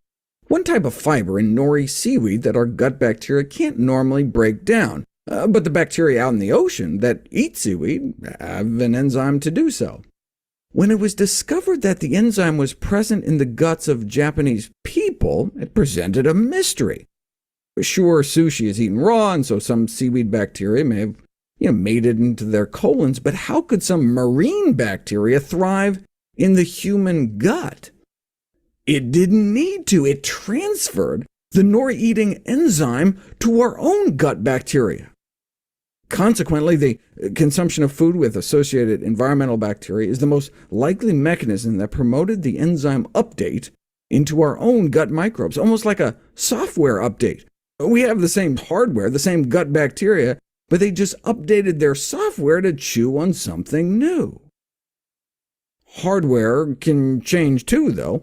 Speaker 10: one type of fiber in nori seaweed that our gut bacteria can't normally break down, but the bacteria out in the ocean that eat seaweed have an enzyme to do so. When it was discovered that the enzyme was present in the guts of Japanese people, it presented a mystery. Sure, sushi is eaten raw, and so some seaweed bacteria may have made it into their colons, but how could some marine bacteria thrive in the human gut? It didn't need to. It transferred the nori-eating enzyme to our own gut bacteria. Consequently, the consumption of food with associated environmental bacteria is the most likely mechanism that promoted the enzyme update into our own gut microbes, almost like a software update. We have the same hardware, the same gut bacteria, but they just updated their software to chew on something new. Hardware can change too, though.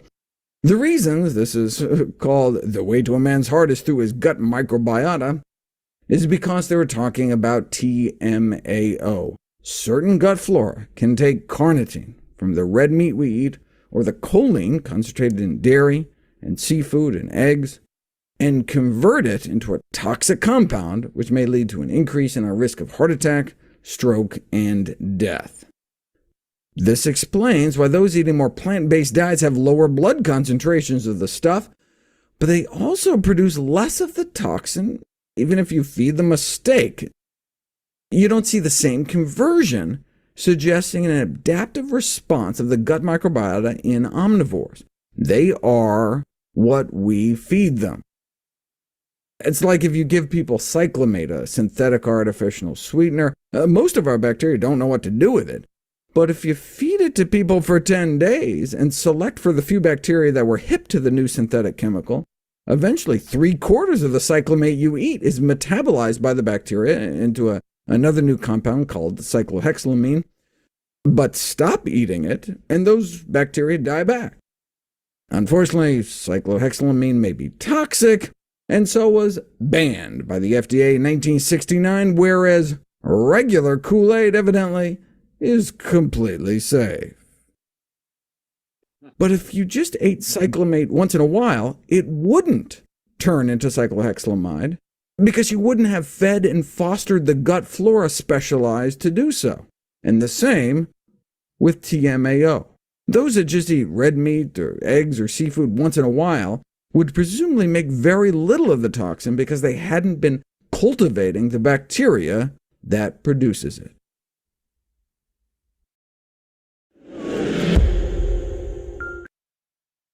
Speaker 10: The reason this is called the way to a man's heart is through his gut microbiota is because they were talking about TMAO. Certain gut flora can take carnitine from the red meat we eat, or the choline concentrated in dairy and seafood and eggs, and convert it into a toxic compound, which may lead to an increase in our risk of heart attack, stroke, and death. This explains why those eating more plant-based diets have lower blood concentrations of the stuff, but they also produce less of the toxin even if you feed them a steak. You don't see the same conversion, suggesting an adaptive response of the gut microbiota in omnivores. They are what we feed them. It's like if you give people cyclamate, a synthetic artificial sweetener. Most of our bacteria don't know what to do with it. But if you feed it to people for 10 days and select for the few bacteria that were hip to the new synthetic chemical, eventually 3/4 of the cyclamate you eat is metabolized by the bacteria into another new compound called cyclohexylamine. But stop eating it, and those bacteria die back. Unfortunately, cyclohexylamine may be toxic, and so was banned by the FDA in 1969, whereas regular Kool-Aid, evidently, is completely safe. But if you just ate cyclamate once in a while, it wouldn't turn into cyclohexylamide, because you wouldn't have fed and fostered the gut flora specialized to do so. And the same with TMAO. Those that just eat red meat or eggs or seafood once in a while would presumably make very little of the toxin because they hadn't been cultivating the bacteria that produces it.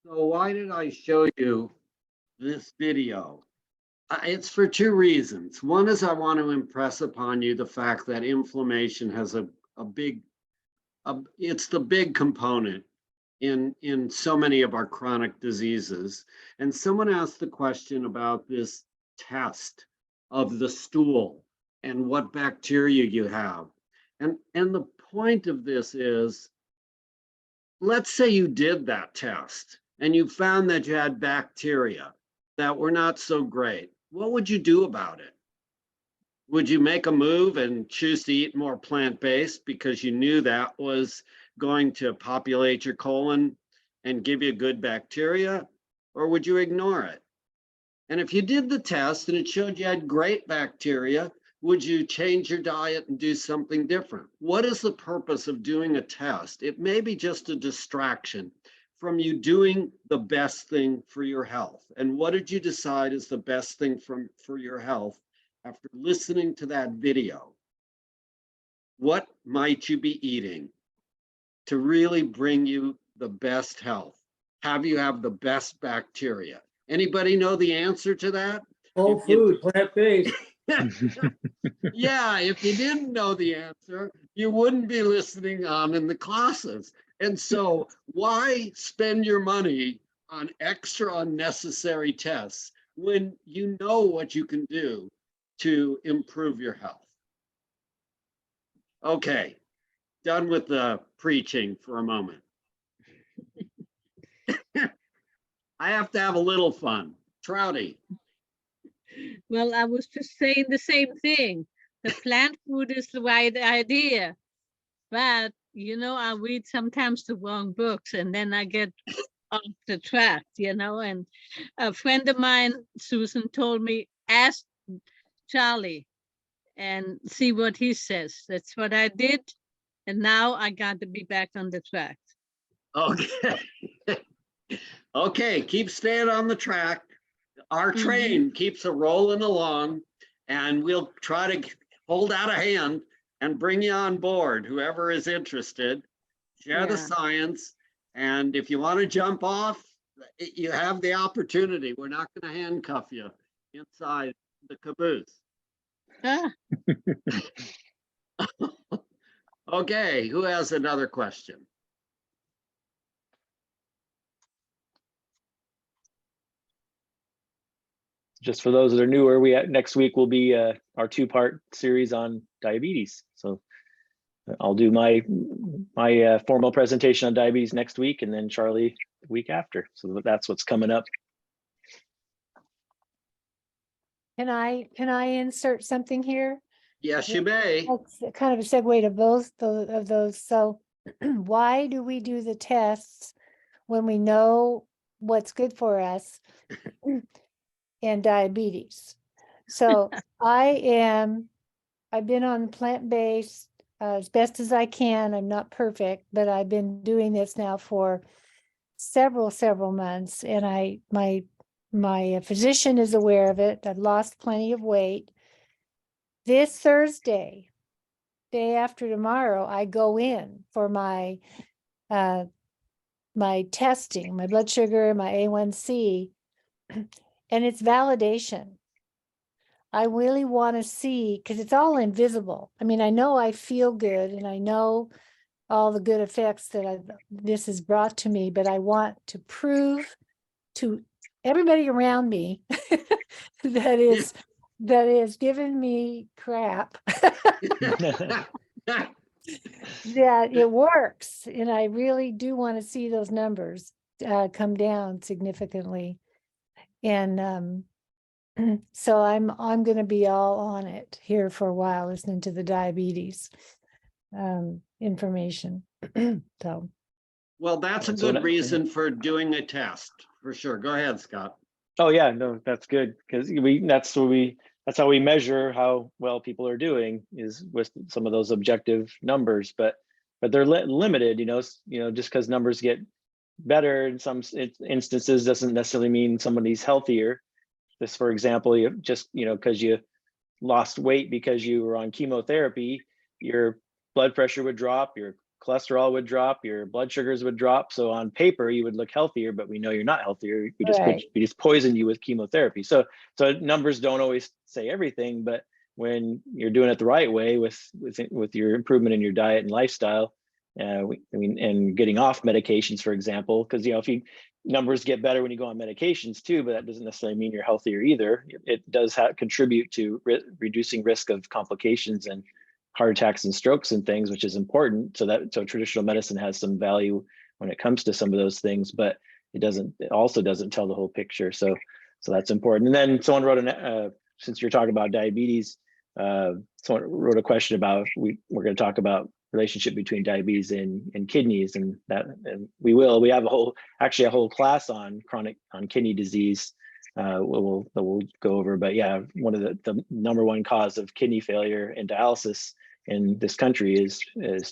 Speaker 3: So why did I show you this video? It's for two reasons. One is I want to impress upon you the fact that inflammation has it's the big component in so many of our chronic diseases. And someone asked the question about this test of the stool and what bacteria you have. And the point of this is, let's say you did that test and you found that you had bacteria that were not so great. What would you do about it? Would you make a move and choose to eat more plant-based because you knew that was going to populate your colon and give you good bacteria? Or would you ignore it? And if you did the test and it showed you had great bacteria, would you change your diet and do something different? What is the purpose of doing a test? It may be just a distraction from you doing the best thing for your health. And what did you decide is the best thing for your health after listening to that video? What might you be eating to really bring you the best health? Have you have the best bacteria? Anybody know the answer to that?
Speaker 11: Whole food, plant-based.
Speaker 3: Yeah, if you didn't know the answer, you wouldn't be listening on in the classes. And so why spend your money on extra unnecessary tests when you know what you can do to improve your health? Okay, done with the preaching for a moment. I have to have a little fun. Trouty.
Speaker 2: Well, I was just saying the same thing. The plant food is the right idea. But, I read sometimes the wrong books and then I get off the track, and a friend of mine, Susan, told me, ask Charlie and see what he says. That's what I did. And now I got to be back on the track.
Speaker 3: Okay. Okay, keep staying on the track. Our train keeps a rolling along and we'll try to hold out a hand and bring you on board, whoever is interested. Share the
Speaker 2: Yeah.
Speaker 3: science. And if you want to jump off, you have the opportunity. We're not going to handcuff you inside the caboose.
Speaker 2: Ah,
Speaker 3: Okay, who has another question?
Speaker 1: Just for those that are newer, next week will be our 2-part series on diabetes. So I'll do my formal presentation on diabetes next week, and then Charlie the week after. So that's what's coming up.
Speaker 12: Can I insert something here?
Speaker 3: Yes, you may.
Speaker 12: That's kind of a segue to both of those. So why do we do the tests when we know what's good for us and diabetes? So I've been on plant-based as best as I can. I'm not perfect, but I've been doing this now for several months, and my physician is aware of it. I've lost plenty of weight. This Thursday, day after tomorrow, I go in for my testing, my blood sugar, my A1C, and it's validation. I really want to see, because it's all invisible. I mean, I know I feel good and I know all the good effects that this has brought to me, but I want to prove to everybody around me that is giving me crap that it works. And I really do want to see those numbers come down significantly. And so I'm going to be all on it here for a while, listening to the diabetes information. So.
Speaker 3: Well, that's a good reason for doing a test, for sure. Go ahead, Scott.
Speaker 1: Oh yeah, no, that's good, because that's how we measure how well people are doing, is with some of those objective numbers, but they're limited, just because numbers get better in some instances doesn't necessarily mean somebody's healthier. This, for example, because you lost weight because you were on chemotherapy, your blood pressure would drop, your cholesterol would drop, your blood sugars would drop. So on paper, you would look healthier, but we know you're not healthier. We just poisoned you with chemotherapy. So numbers don't always say everything, but when you're doing it the right way with your improvement in your diet and lifestyle, and getting off medications, for example, because if numbers get better when you go on medications too, but that doesn't necessarily mean you're healthier either. It does contribute to reducing risk of complications and heart attacks and strokes and things, which is important. So traditional medicine has some value when it comes to some of those things, but it also doesn't tell the whole picture. So that's important. And then someone wrote since you're talking about diabetes, someone wrote a question about, we're going to talk about relationship between diabetes and kidneys, and we have actually a whole class on kidney disease. We'll go over, but yeah, one of the number one cause of kidney failure and dialysis in this country is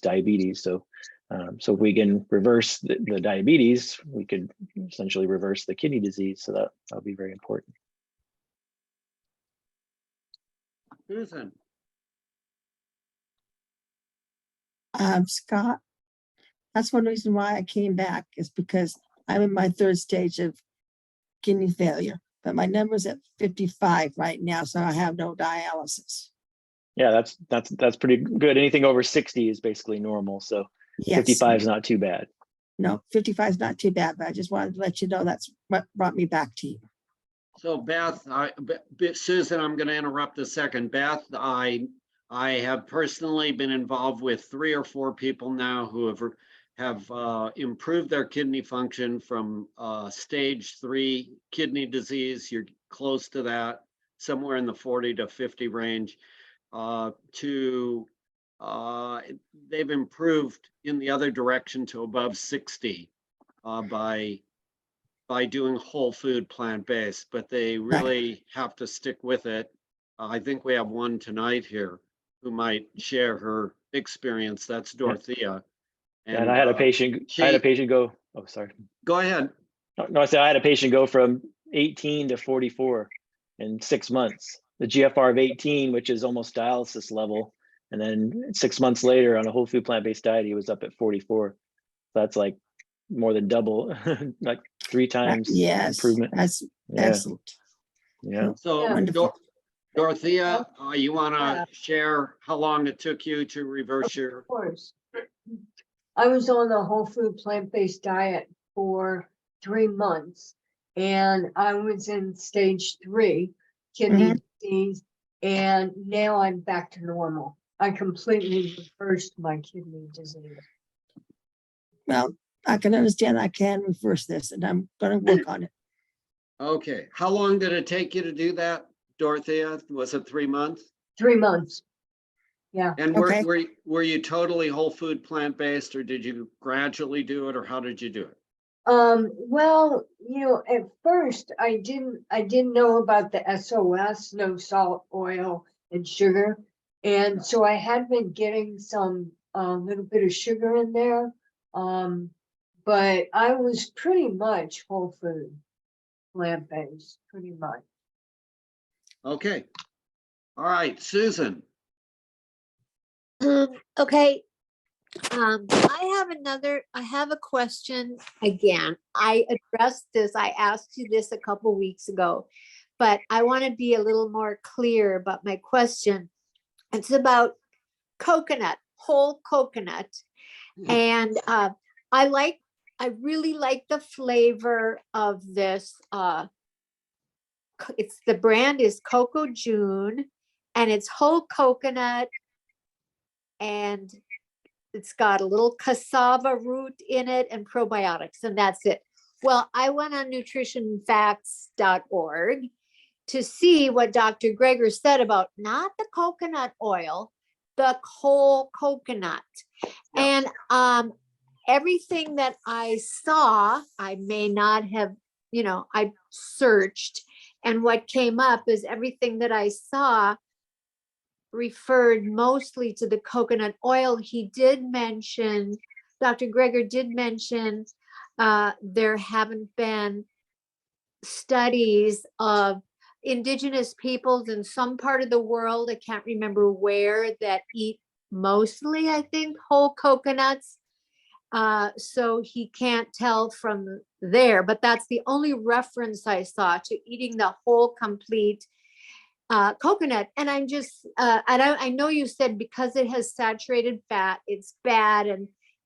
Speaker 1: diabetes. So if we can reverse the diabetes, we could essentially reverse the kidney disease. So that'll be very important.
Speaker 3: Susan,
Speaker 7: Scott, that's one reason why I came back, is because I'm in my third stage of kidney failure, but my number's at 55 right now, so I have no dialysis.
Speaker 1: Yeah, that's pretty good. Anything over 60 is basically normal. So
Speaker 7: Yes.
Speaker 1: 55 is not too bad.
Speaker 7: No, 55 is not too bad, but I just wanted to let you know that's what brought me back to you.
Speaker 3: so Beth, Susan, I'm going to interrupt a second. Beth, I have personally been involved with 3 or 4 people now who have improved their kidney function from stage 3 kidney disease. You're close to that, somewhere in the 40 to 50 range, to they've improved in the other direction to above 60 by doing whole food plant-based, but they really have to stick with it. I think we have one tonight here who might share her experience. That's Dorothea.
Speaker 1: And I had a patient. Go. Oh, sorry.
Speaker 3: Go ahead.
Speaker 1: No, I said I had a patient go from 18 to 44 in 6 months. The GFR of 18, which is almost dialysis level, and then 6 months later on a whole food plant-based diet, he was up at 44. That's like more than double, like 3 times improvement.
Speaker 7: That's excellent.
Speaker 1: Yeah.
Speaker 3: So
Speaker 7: Wonderful.
Speaker 3: Dorothea, you want to share how long it took you to reverse your?
Speaker 13: Of course. I was on the whole food plant-based diet for 3 months, and I was in stage 3 kidney disease, and now I'm back to normal. I completely reversed my kidney disease.
Speaker 7: Well, I can understand I can reverse this, and I'm going to work on it.
Speaker 3: Okay. How long did it take you to do that, Dorothea? Was it 3 months?
Speaker 13: 3 months. Yeah.
Speaker 3: And
Speaker 7: Okay.
Speaker 3: were you totally whole food plant-based, or did you gradually do it, or how did you do it?
Speaker 13: Well, at first I didn't know about the SOS, no salt, oil, and sugar. And so I had been getting some little bit of sugar in there. But I was pretty much whole food, plant-based, pretty much.
Speaker 3: Okay. All right, Susan.
Speaker 14: Okay. I have a question again. I addressed this, I asked you this a couple weeks ago, but I want to be a little more clear about my question. It's about coconut, whole coconut. And I really like the flavor of this. The brand is Coco June, and it's whole coconut, and it's got a little cassava root in it and probiotics, and that's it. Well, I went on nutritionfacts.org to see what Dr. Greger said about not the coconut oil, the whole coconut. And everything that I saw, I may not have, I searched, and what came up is everything that I saw referred mostly to the coconut oil. He did mention, Dr. Greger did mention, there haven't been studies of indigenous peoples in some part of the world, I can't remember where, that eat mostly, I think, whole coconuts. So he can't tell from there, but that's the only reference I saw to eating the whole complete coconut. And I'm just, I know you said because it has saturated fat, it's bad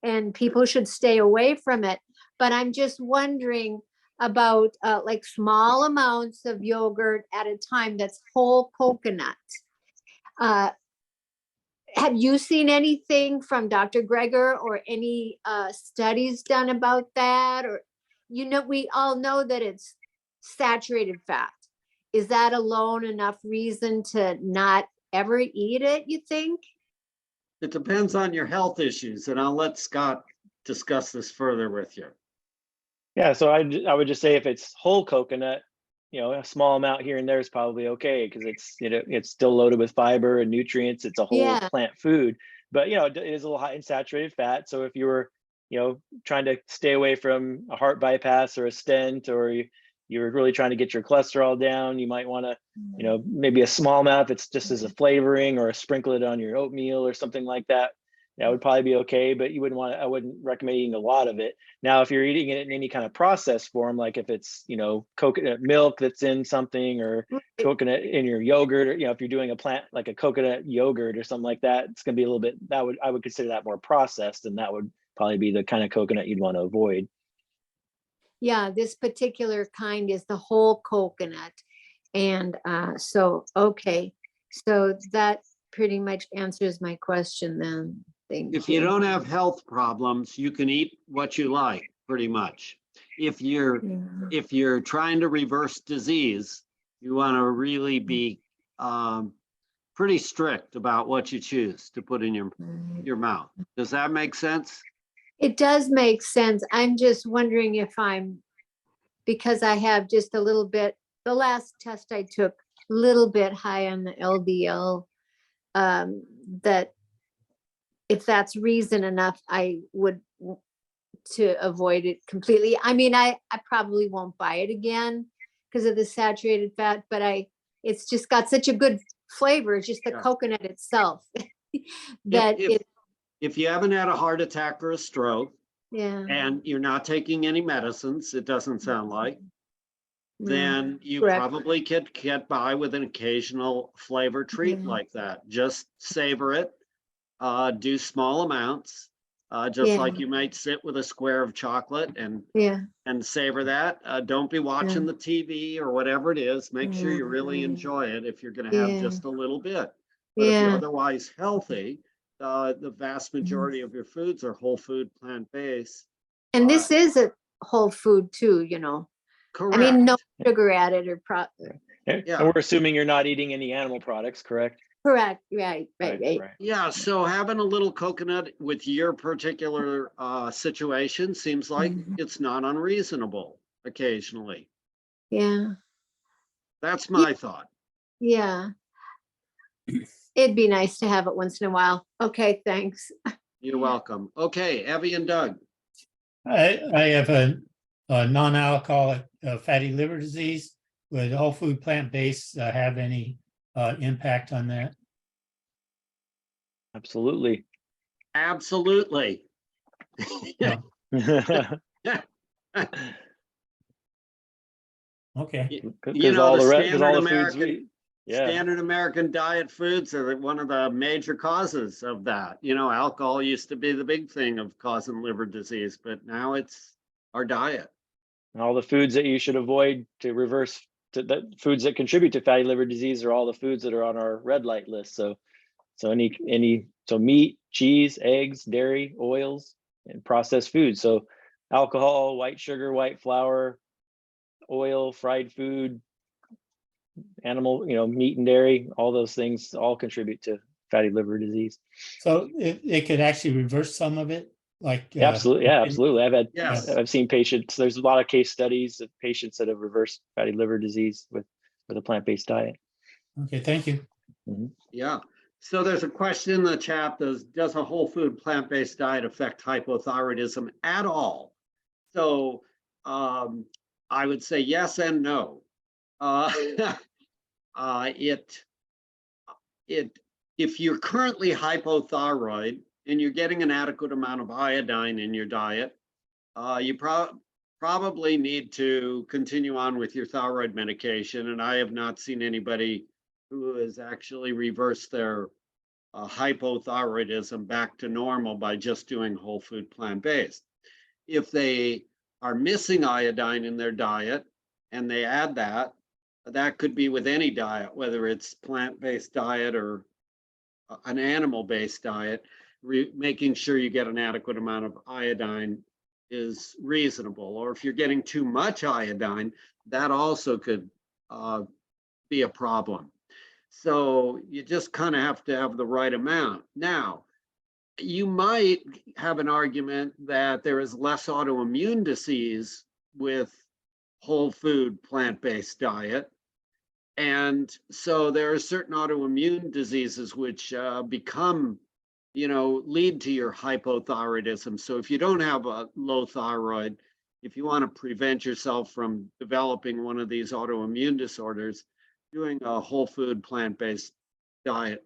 Speaker 14: and people should stay away from it. But I'm just wondering about like small amounts of yogurt at a time that's whole coconut. have you seen anything from Dr. Greger or any studies done about that? Or, we all know that it's saturated fat. Is that alone enough reason to not ever eat it, you think?
Speaker 3: It depends on your health issues, and I'll let Scott discuss this further with you.
Speaker 1: Yeah, so I would just say if it's whole coconut, a small amount here and there is probably okay because it's it's still loaded with fiber and nutrients. It's a whole
Speaker 14: Yeah.
Speaker 1: plant food, but it is a little high in saturated fat. So if you were trying to stay away from a heart bypass or a stent, or you were really trying to get your cholesterol down, you might want to maybe a small amount if it's just as a flavoring, or sprinkle it on your oatmeal or something like that. That would probably be okay, but I wouldn't recommend eating a lot of it. Now, if you're eating it in any kind of processed form, like if it's, coconut milk that's in something, or coconut in your yogurt, or, if you're doing a plant, like a coconut yogurt or something like that, it's going to be a little bit, I would consider that more processed, and that would probably be the kind of coconut you'd want to avoid.
Speaker 14: Yeah, this particular kind is the whole coconut. And okay. So that pretty much answers my question then. Thank
Speaker 3: If you don't have health problems, you can eat what you like, pretty much. If you're trying to reverse disease, you want to really be pretty strict about what you choose to put in your mouth. Does that make sense?
Speaker 14: It does make sense. I'm just wondering if because I have just a little bit, the last test I took, a little bit high on the LDL, that if that's reason enough, I would to avoid it completely. I mean, I probably won't buy it again because of the saturated fat, but it's just got such a good flavor. It's just the coconut itself that
Speaker 3: if you haven't had a heart attack or a stroke,
Speaker 14: yeah,
Speaker 3: and you're not taking any medicines, it doesn't sound like, then you
Speaker 14: correct.
Speaker 3: probably could get by with an occasional flavor treat like that. Just savor it. Do small amounts, just like you might sit with a square of chocolate and savor that. Don't be watching the TV or whatever it is. Make sure you really enjoy it if you're going to have just a little bit. But if you're otherwise healthy, the vast majority of your foods are whole food, plant-based.
Speaker 14: And this is a whole food too,
Speaker 3: Correct.
Speaker 14: I mean, no sugar added or
Speaker 1: And we're assuming you're not eating any animal products, correct?
Speaker 14: correct. Right.
Speaker 3: Yeah, so having a little coconut with your particular situation seems like it's not unreasonable occasionally.
Speaker 14: Yeah.
Speaker 3: That's my thought.
Speaker 14: Yeah. It'd be nice to have it once in a while. Okay, thanks.
Speaker 3: You're welcome. Okay, Evie and Doug.
Speaker 11: I have a non-alcoholic fatty liver disease. Would whole food plant-based have any impact on that?
Speaker 1: Absolutely.
Speaker 3: Absolutely.
Speaker 11: No. Okay.
Speaker 3: You know, the standard
Speaker 1: American,
Speaker 3: standard American diet foods are one of the major causes of that. Alcohol used to be the big thing of causing liver disease, but now it's our diet.
Speaker 1: all the foods that you should avoid to reverse the foods that contribute to fatty liver disease are all the foods that are on our red light list. So meat, cheese, eggs, dairy, oils, and processed foods. So alcohol, white sugar, white flour, oil, fried food, animal, meat and dairy, all those things all contribute to fatty liver disease.
Speaker 11: So it could actually reverse some of it, like
Speaker 1: absolutely, absolutely.
Speaker 3: Yes.
Speaker 1: I've seen patients. There's a lot of case studies of patients that have reversed fatty liver disease with a plant-based diet.
Speaker 11: Okay, thank you.
Speaker 1: Mm-hmm.
Speaker 3: Yeah. So there's a question in the chat. Does a whole food plant-based diet affect hypothyroidism at all? So I would say yes and no. If you're currently hypothyroid and you're getting an adequate amount of iodine in your diet, you probably need to continue on with your thyroid medication. And I have not seen anybody who has actually reversed their hypothyroidism back to normal by just doing whole food plant-based. If they are missing iodine in their diet and they add that could be with any diet, whether it's plant-based diet or an animal-based diet, making sure you get an adequate amount of iodine is reasonable. Or if you're getting too much iodine, that also could be a problem. So you just kind of have to have the right amount. Now, you might have an argument that there is less autoimmune disease with whole food plant-based diet. And so there are certain autoimmune diseases which become, lead to your hypothyroidism. So if you don't have a low thyroid, if you want to prevent yourself from developing one of these autoimmune disorders, doing a whole food plant-based diet,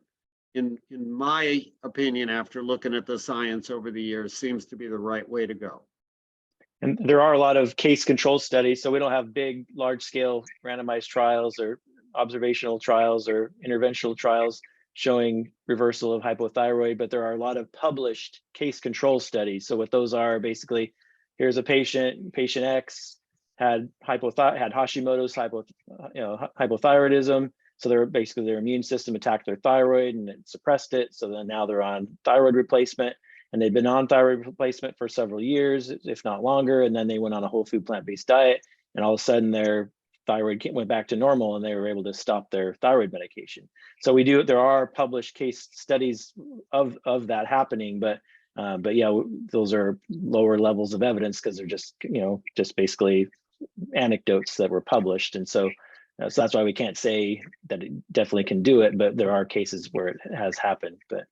Speaker 3: in my opinion, after looking at the science over the years, seems to be the right way to go.
Speaker 1: And there are a lot of case control studies, so we don't have big, large scale randomized trials or observational trials or interventional trials showing reversal of hypothyroid, but there are a lot of published case control studies. So what those are, basically, here's a patient X had Hashimoto's hypothyroidism. So their immune system attacked their thyroid and it suppressed it. So then now they're on thyroid replacement, and they've been on thyroid replacement for several years, if not longer. And then they went on a whole food plant-based diet, and all of a sudden their thyroid went back to normal and they were able to stop their thyroid medication. So there are published case studies of that happening, but yeah, those are lower levels of evidence because they're just basically anecdotes that were published. And so that's why we can't say that it definitely can do it, but there are cases where it has happened. But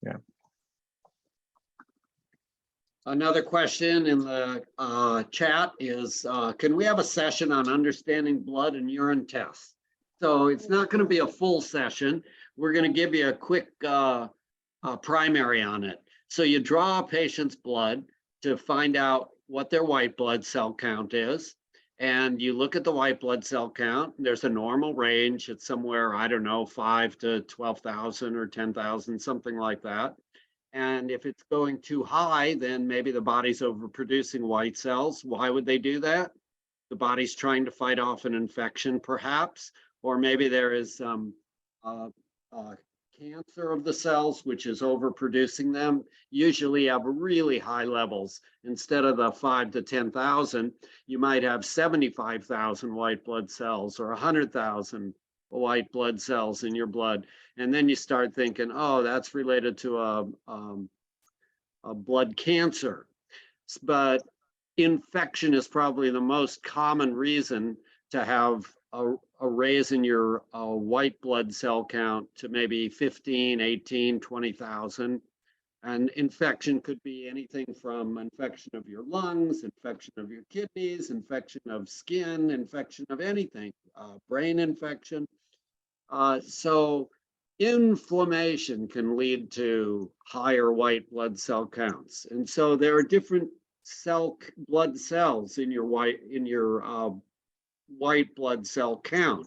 Speaker 1: yeah.
Speaker 3: Another question in the chat is, can we have a session on understanding blood and urine tests? So it's not going to be a full session. We're going to give you a quick primary on it. So you draw a patient's blood to find out what their white blood cell count is. And you look at the white blood cell count. There's a normal range. It's somewhere, I don't know, 5 to 12,000 or 10,000, something like that. And if it's going too high, then maybe the body's overproducing white cells. Why would they do that? The body's trying to fight off an infection, perhaps, or maybe there is some cancer of the cells, which is overproducing them. Usually have really high levels. Instead of the 5 to 10,000, you might have 75,000 white blood cells or 100,000 white blood cells in your blood. And then you start thinking, oh, that's related to a blood cancer. But infection is probably the most common reason to have a raise in your white blood cell count to maybe 15, 18, 20,000. And infection could be anything from infection of your lungs, infection of your kidneys, infection of skin, infection of anything, brain infection. So inflammation can lead to higher white blood cell counts. And so there are different blood cells in your white blood cell count.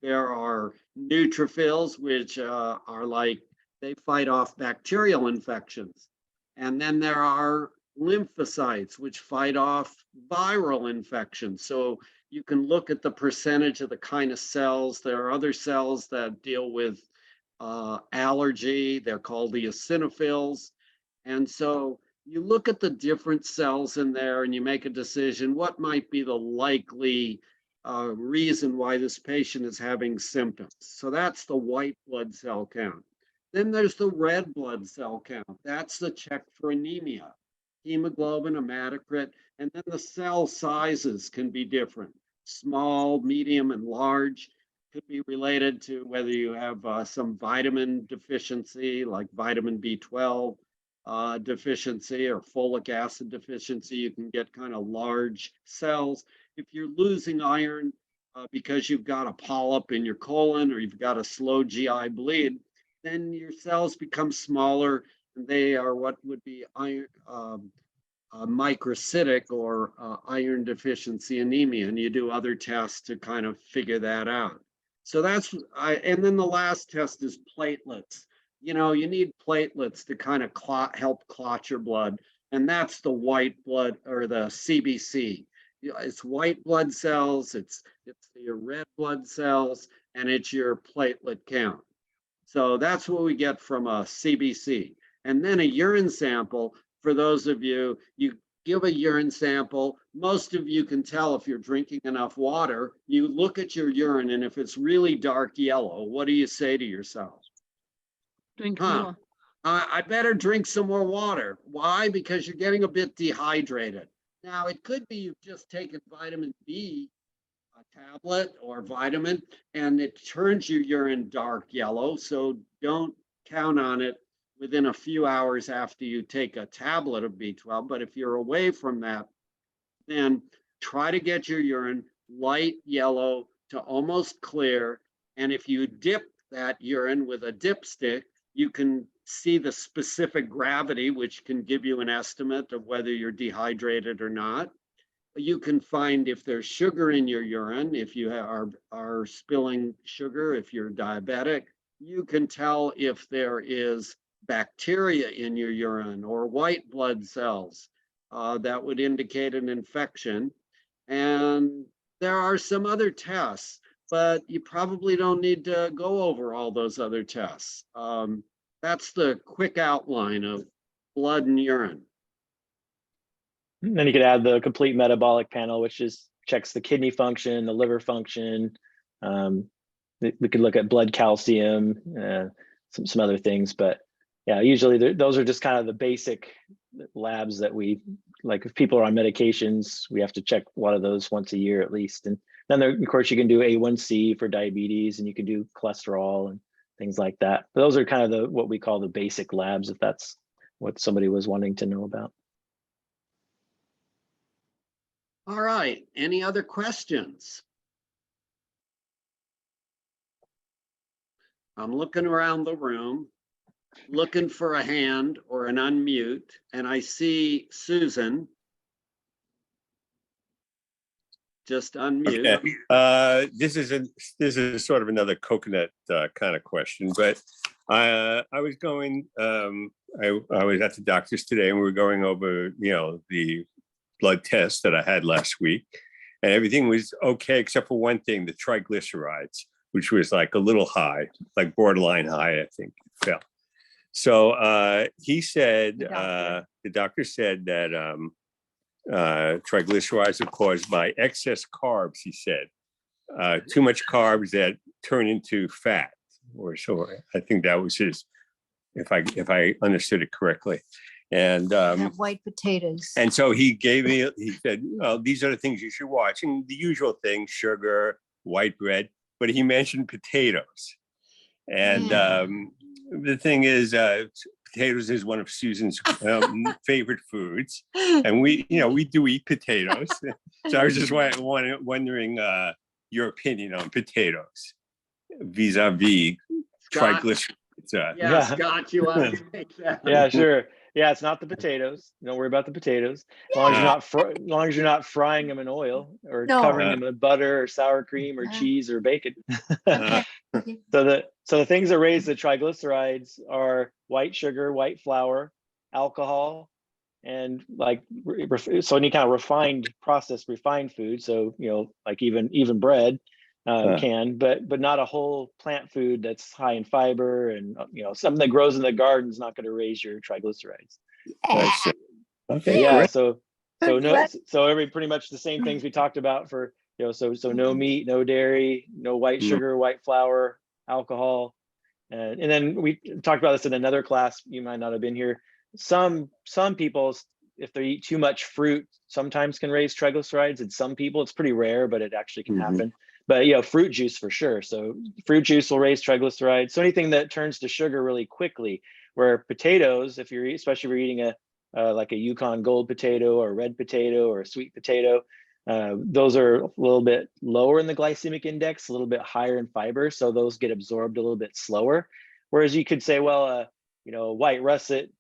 Speaker 3: There are neutrophils, which are like, they fight off bacterial infections. And then there are lymphocytes, which fight off viral infections. So you can look at the percentage of the kind of cells. There are other cells that deal with allergy. They're called the eosinophils. And so you look at the different cells in there and you make a decision, what might be the likely reason why this patient is having symptoms. So that's the white blood cell count. Then there's the red blood cell count. That's the check for anemia, hemoglobin, hematocrit, and then the cell sizes can be different. Small, medium, and large could be related to whether you have some vitamin deficiency, like vitamin B12 deficiency or folic acid deficiency. You can get kind of large cells. If you're losing iron because you've got a polyp in your colon or you've got a slow GI bleed, then your cells become smaller, and they are what would be iron microcytic or iron deficiency anemia, and you do other tests to kind of figure that out. So that's, and then the last test is platelets. You need platelets to kind of help clot your blood, and that's the white blood or the CBC. It's white blood cells, it's your red blood cells, and it's your platelet count. So that's what we get from a CBC. And then a urine sample, for those of you, you give a urine sample. Most of you can tell if you're drinking enough water. You look at your urine, and if it's really dark yellow, what do you say to yourself?
Speaker 2: Drink
Speaker 3: Huh.
Speaker 2: more.
Speaker 3: I better drink some more water. Why? Because you're getting a bit dehydrated. Now, it could be you've just taken vitamin B, a tablet or vitamin, and it turns your urine dark yellow. So don't count on it within a few hours after you take a tablet of B12. But if you're away from that, then try to get your urine light yellow to almost clear. And if you dip that urine with a dipstick, you can see the specific gravity, which can give you an estimate of whether you're dehydrated or not. You can find if there's sugar in your urine, if you are spilling sugar, if you're diabetic. You can tell if there is bacteria in your urine or white blood cells that would indicate an infection. And there are some other tests, but you probably don't need to go over all those other tests. That's the quick outline of blood and urine.
Speaker 1: And then you could add the complete metabolic panel, which is checks the kidney function, the liver function. We could look at blood calcium, some other things, but yeah, usually those are just kind of the basic labs that we like. If people are on medications, we have to check a lot of those once a year at least. And then there, of course, you can do A1C for diabetes, and you can do cholesterol and things like that. But those are kind of what we call the basic labs, if that's what somebody was wanting to know about.
Speaker 3: All right, any other questions? I'm looking around the room, looking for a hand or an unmute, and I see Susan. Just unmute.
Speaker 15: Okay. This is sort of another coconut kind of question, but I was going. I was at the doctor's today, and we were going over, the blood test that I had last week, and everything was okay except for one thing: the triglycerides, which was like a little high, like borderline high, I think it felt. So he said, the doctor said that. Triglycerides are caused by excess carbs, he said. Too much carbs that turn into fat, or so I think that was his, if I understood it correctly. And
Speaker 14: White potatoes.
Speaker 15: and so he said, well, these are the things you should watch, and the usual things: sugar, white bread, but he mentioned potatoes. And the thing is, potatoes is one of Susan's favorite foods, and we do eat potatoes. So I was just wondering your opinion on potatoes vis-a-vis triglycerides.
Speaker 3: Yeah, Scott, you want to take that?
Speaker 1: Yeah, sure. Yeah, it's not the potatoes. Don't worry about the potatoes. As long as you're not frying them in oil or covering them in butter or sour cream or cheese or bacon. So the things that raise the triglycerides are white sugar, white flour, alcohol, and so any kind of processed refined food. So like even bread can, but not a whole plant food that's high in fiber, and something that grows in the garden is not going to raise your triglycerides.
Speaker 15: Okay.
Speaker 1: Yeah.
Speaker 15: Great.
Speaker 1: So pretty much the same things we talked about for so no meat, no dairy, no white sugar, white flour, alcohol, and then we talked about this in another class. You might not have been here. Some people, if they eat too much fruit, sometimes can raise triglycerides. In some people, it's pretty rare, but it actually can happen. But fruit juice for sure. So fruit juice will raise triglycerides. So anything that turns to sugar really quickly. Where potatoes, especially if you're eating like a Yukon Gold potato or a red potato or a sweet potato, those are a little bit lower in the glycemic index, a little bit higher in fiber, so those get absorbed a little bit slower. Whereas you could say, well, white russet,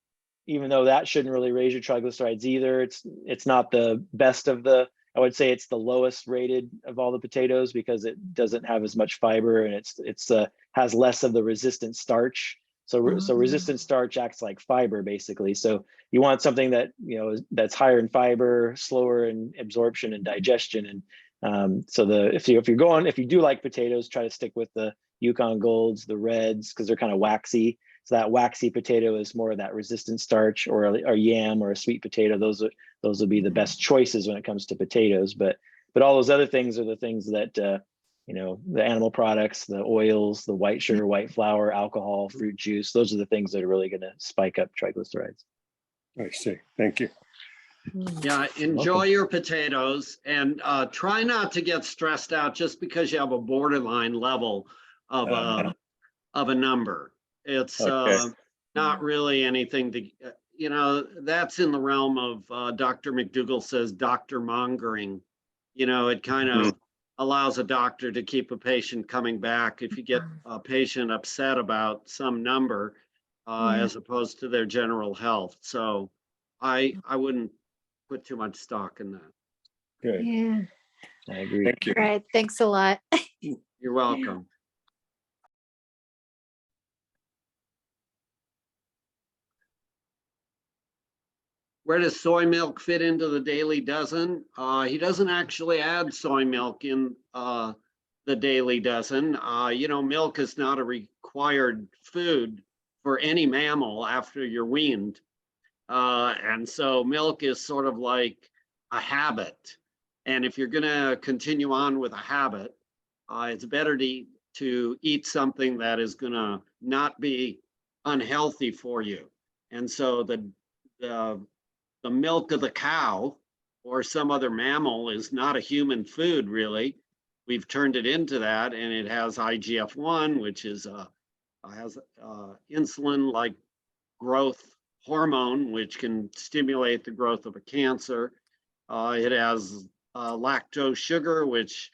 Speaker 1: even though that shouldn't really raise your triglycerides either, it's not the best of the. I would say it's the lowest rated of all the potatoes because it doesn't have as much fiber, and it's has less of the resistant starch. So resistant starch acts like fiber basically. So you want something that that's higher in fiber, slower in absorption and digestion. And if you do like potatoes, try to stick with the Yukon Golds, the reds, because they're kind of waxy. So that waxy potato is more of that resistant starch, or a yam or a sweet potato. Those will be the best choices when it comes to potatoes. But all those other things are the things that the animal products, the oils, the white sugar, white flour, alcohol, fruit juice. Those are the things that are really going to spike up triglycerides.
Speaker 15: I see. Thank you.
Speaker 3: Yeah, enjoy your potatoes and try not to get stressed out just because you have a borderline level of a number. It's
Speaker 15: Okay.
Speaker 3: not really anything to, that's in the realm of Dr. McDougall says doctor mongering. It kind of allows a doctor to keep a patient coming back if you get a patient upset about some number as opposed to their general health. So I wouldn't put too much stock in that.
Speaker 15: Good.
Speaker 14: Yeah.
Speaker 1: I agree.
Speaker 15: Thank you.
Speaker 14: All right. Thanks a lot.
Speaker 3: You're welcome. Where does soy milk fit into the daily dozen? He doesn't actually add soy milk in the daily dozen. Milk is not a required food for any mammal after you're weaned. And so milk is sort of like a habit. And if you're going to continue on with a habit, it's better to eat something that is going to not be unhealthy for you. And so the milk of the cow or some other mammal is not a human food, really. We've turned it into that, and it has IGF-1, which has insulin-like growth hormone, which can stimulate the growth of a cancer. It has lactose sugar, which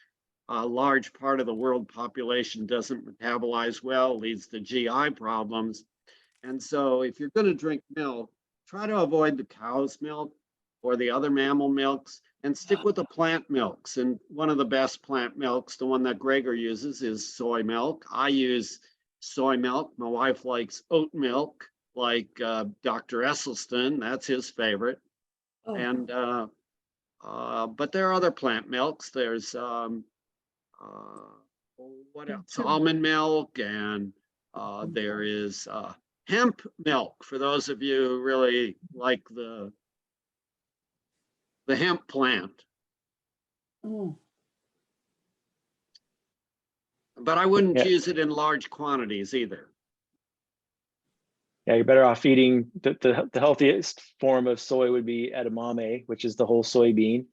Speaker 3: a large part of the world population doesn't metabolize well, leads to GI problems. And so if you're going to drink milk, try to avoid the cow's milk or the other mammal milks and stick with the plant milks. And one of the best plant milks, the one that Gregor uses, is soy milk. I use soy milk. My wife likes oat milk, like Dr. Esselstyn. That's his favorite.
Speaker 14: Oh.
Speaker 3: And but there are other plant milks. There's what else? Almond milk, and there is hemp milk for those of you who really like the hemp plant. But I wouldn't
Speaker 1: Yeah.
Speaker 3: use it in large quantities either.
Speaker 1: Yeah, you're better off eating the healthiest form of soy would be edamame, which is the whole soybean,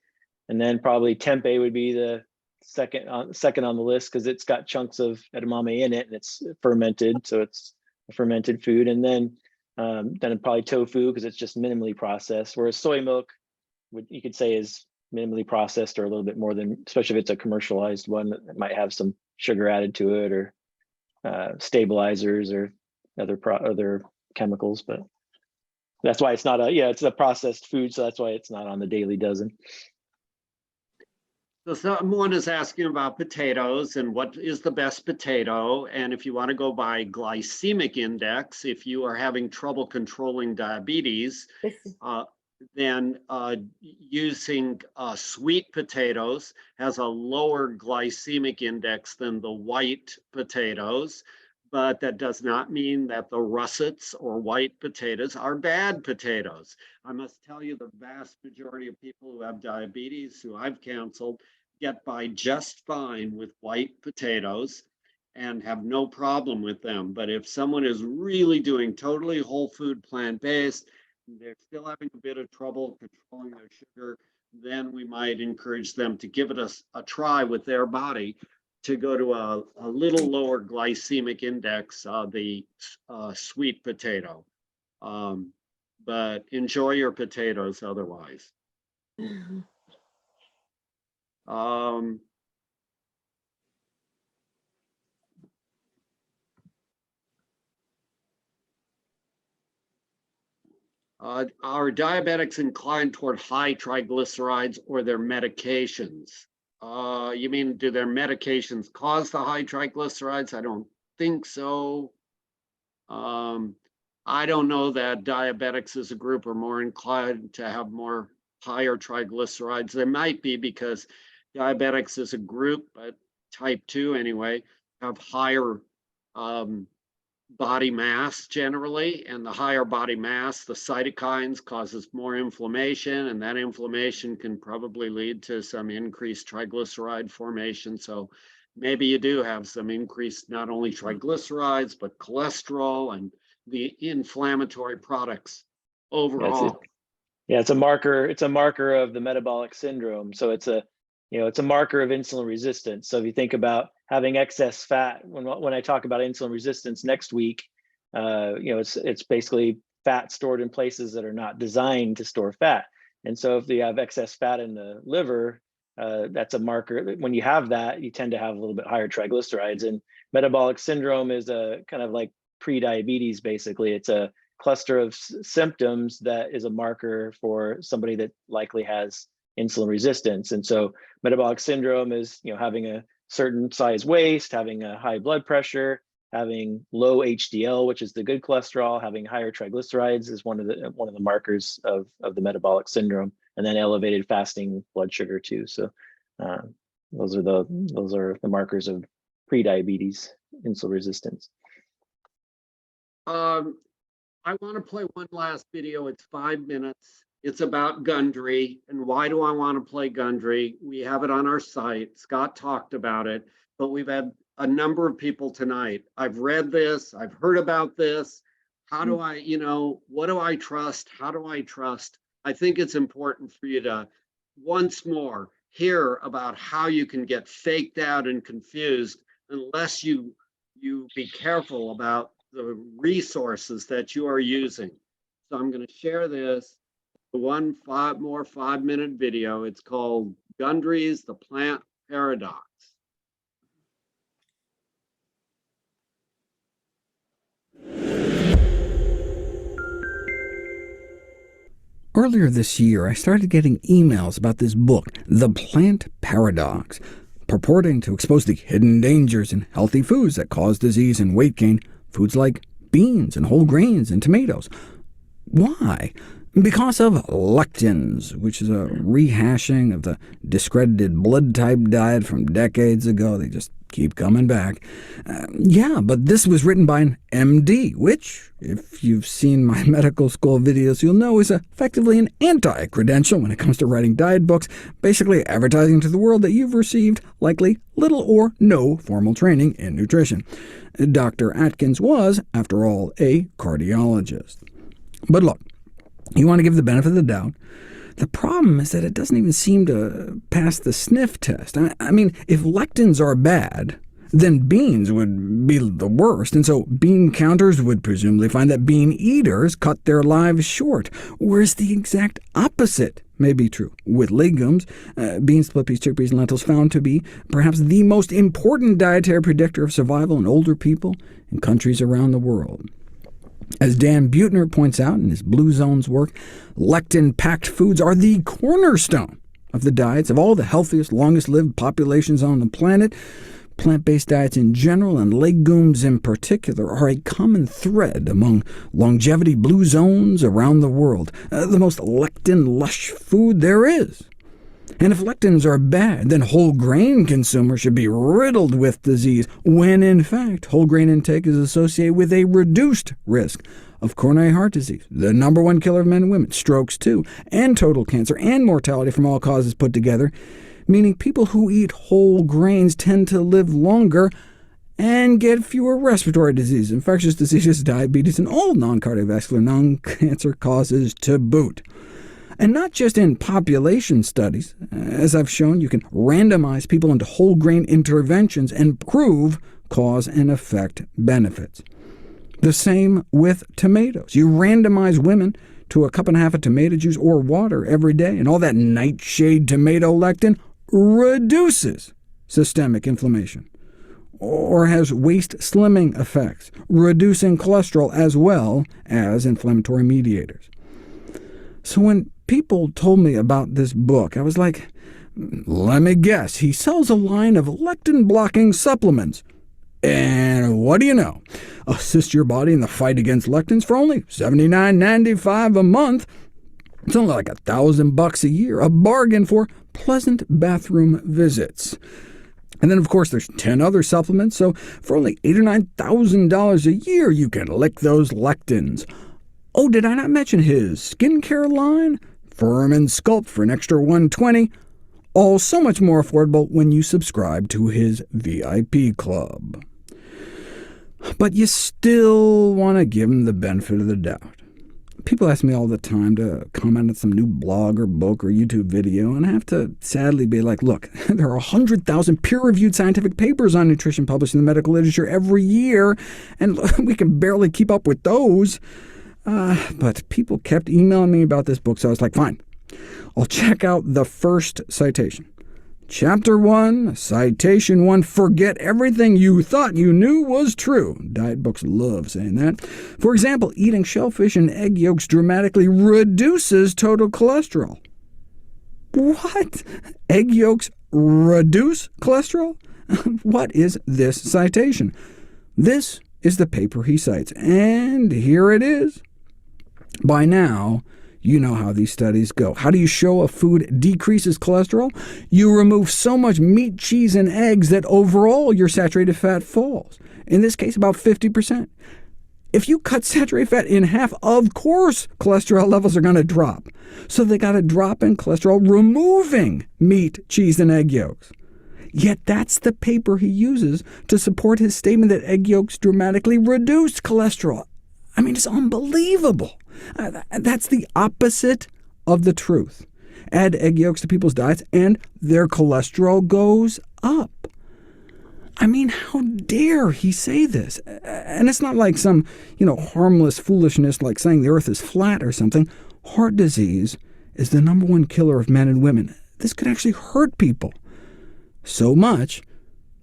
Speaker 1: and then probably tempeh would be the second on the list because it's got chunks of edamame in it and it's fermented, so it's a fermented food. And then probably tofu because it's just minimally processed. Whereas soy milk, you could say is minimally processed or a little bit more than, especially if it's a commercialized one that might have some sugar added to it or stabilizers or other chemicals. But that's why it's not it's a processed food, so that's why it's not on the daily dozen.
Speaker 3: So someone is asking about potatoes and what is the best potato. And if you want to go by glycemic index, if you are having trouble controlling diabetes, then using sweet potatoes has a lower glycemic index than the white potatoes. But that does not mean that the russets or white potatoes are bad potatoes. I must tell you, the vast majority of people who have diabetes, who I've counseled, get by just fine with white potatoes and have no problem with them. But if someone is really doing totally whole food plant-based, they're still having a bit of trouble controlling their sugar, then we might encourage them to give it a try with their body to go to a little lower glycemic index, the sweet potato. But enjoy your potatoes otherwise. Are diabetics inclined toward high triglycerides or their medications? You mean, do their medications cause the high triglycerides? I don't think so. I don't know that diabetics as a group are more inclined to have more higher triglycerides. They might be because diabetics as a group, but type 2 anyway, have higher body mass generally, and the higher body mass, the cytokines causes more inflammation, and that inflammation can probably lead to some increased triglyceride formation. So maybe you do have some increased, not only triglycerides, but cholesterol and the inflammatory products overall.
Speaker 1: Yeah, it's a marker. It's a marker of the metabolic syndrome. So it's a, it's a marker of insulin resistance. So if you think about having excess fat, when I talk about insulin resistance next week, it's basically fat stored in places that are not designed to store fat. And so if you have excess fat in the liver, that's a marker. When you have that, you tend to have a little bit higher triglycerides. And metabolic syndrome is a kind of like pre-diabetes, basically. It's a cluster of symptoms that is a marker for somebody that likely has insulin resistance. And so metabolic syndrome is, having a certain size waist, having a high blood pressure, having low HDL, which is the good cholesterol, having higher triglycerides is one of the markers of the metabolic syndrome, and then elevated fasting blood sugar too. So those are the markers of pre-diabetes, insulin resistance.
Speaker 3: I want to play one last video. It's 5 minutes. It's about Gundry. And why do I want to play Gundry? We have it on our site. Scott talked about it, but we've had a number of people tonight. I've read this. I've heard about this. How do I, what do I trust? How do I trust? I think it's important for you to once more hear about how you can get faked out and confused unless you be careful about the resources that you are using. So I'm going to share this, the 5-minute video. It's called Gundry's The Plant Paradox.
Speaker 10: Earlier this year, I started getting emails about this book, The Plant Paradox, purporting to expose the hidden dangers in healthy foods that cause disease and weight gain, foods like beans and whole grains and tomatoes. Why? Because of lectins, which is a rehashing of the discredited blood type diet from decades ago. They just keep coming back. Yeah, but this was written by an MD, which, if you've seen my medical school videos, you'll know is effectively an anti-credential when it comes to writing diet books, basically advertising to the world that you've received likely little or no formal training in nutrition. Dr. Atkins was, after all, a cardiologist. But look, you want to give the benefit of the doubt. The problem is that it doesn't even seem to pass the sniff test. I mean, if lectins are bad, then beans would be the worst, and so bean counters would presumably find that bean eaters cut their lives short, whereas the exact opposite may be true. With legumes, beans, split peas, chickpeas, and lentils found to be perhaps the most important dietary predictor of survival in older people in countries around the world. As Dan Buettner points out in his Blue Zones work, lectin-packed foods are the cornerstone of the diets of all the healthiest, longest-lived populations on the planet. Plant-based diets in general, and legumes in particular, are a common thread among longevity blue zones around the world, the most lectin-lush food there is. And if lectins are bad, then whole grain consumers should be riddled with disease, when in fact whole grain intake is associated with a reduced risk of coronary heart disease, the #1 killer of men and women, strokes too, and total cancer, and mortality from all causes put together, meaning people who eat whole grains tend to live longer and get fewer respiratory diseases, infectious diseases, diabetes, and all non-cardiovascular, non-cancer causes to boot. And not just in population studies. As I've shown, you can randomize people into whole grain interventions and prove cause and effect benefits. The same with tomatoes. You randomize women to a 1.5 cups of tomato juice or water every day, and all that nightshade tomato lectin reduces systemic inflammation, or has waist slimming effects, reducing cholesterol as well as inflammatory mediators. So when people told me about this book, I was like, let me guess, he sells a line of lectin-blocking supplements. And what do you know? Assist your body in the fight against lectins for only $79.95 a month. It's only like $1,000 a year, a bargain for pleasant bathroom visits. And then, of course, there's 10 other supplements, so for only $8,000 or $9,000 a year, you can lick those lectins. Oh, did I not mention his skincare line? Firm and Sculpt for an extra $120. All so much more affordable when you subscribe to his VIP club. But you still want to give him the benefit of the doubt. People ask me all the time to comment on some new blog or book or YouTube video, and I have to sadly be like, look, there are 100,000 peer-reviewed scientific papers on nutrition published in the medical literature every year, and we can barely keep up with those. But people kept emailing me about this book, so I was like, fine, I'll check out the first citation. Chapter 1, Citation 1, Forget everything you thought you knew was true. Diet books love saying that. For example, eating shellfish and egg yolks dramatically reduces total cholesterol. What? Egg yolks reduce cholesterol? What is this citation? This is the paper he cites, and here it is. By now, you know how these studies go. How do you show a food decreases cholesterol? You remove so much meat, cheese, and eggs that overall your saturated fat falls. In this case, about 50%. If you cut saturated fat in half, of course cholesterol levels are going to drop. So they got to drop in cholesterol removing meat, cheese, and egg yolks. Yet that's the paper he uses to support his statement that egg yolks dramatically reduced cholesterol. I mean, it's unbelievable. That's the opposite of the truth. Add egg yolks to people's diets, and their cholesterol goes up. I mean, how dare he say this? And it's not like some, harmless foolishness like saying the earth is flat or something. Heart disease is the #1 killer of men and women. This could actually hurt people. So much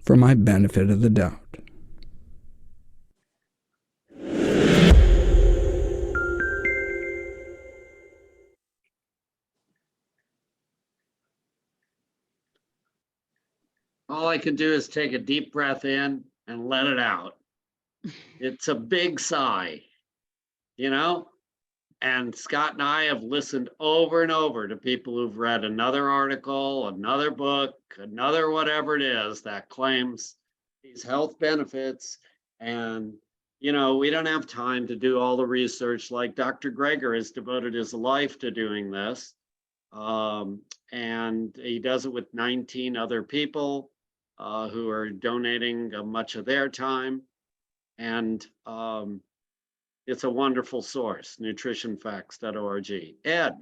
Speaker 10: for my benefit of the doubt.
Speaker 3: All I can do is take a deep breath in and let it out. It's a big sigh, And Scott and I have listened over and over to people who've read another article, another book, another whatever it is that claims these health benefits. And, we don't have time to do all the research like Dr. Greger has devoted his life to doing this. And he does it with 19 other people who are donating much of their time. And it's a wonderful source, nutritionfacts.org. Ed.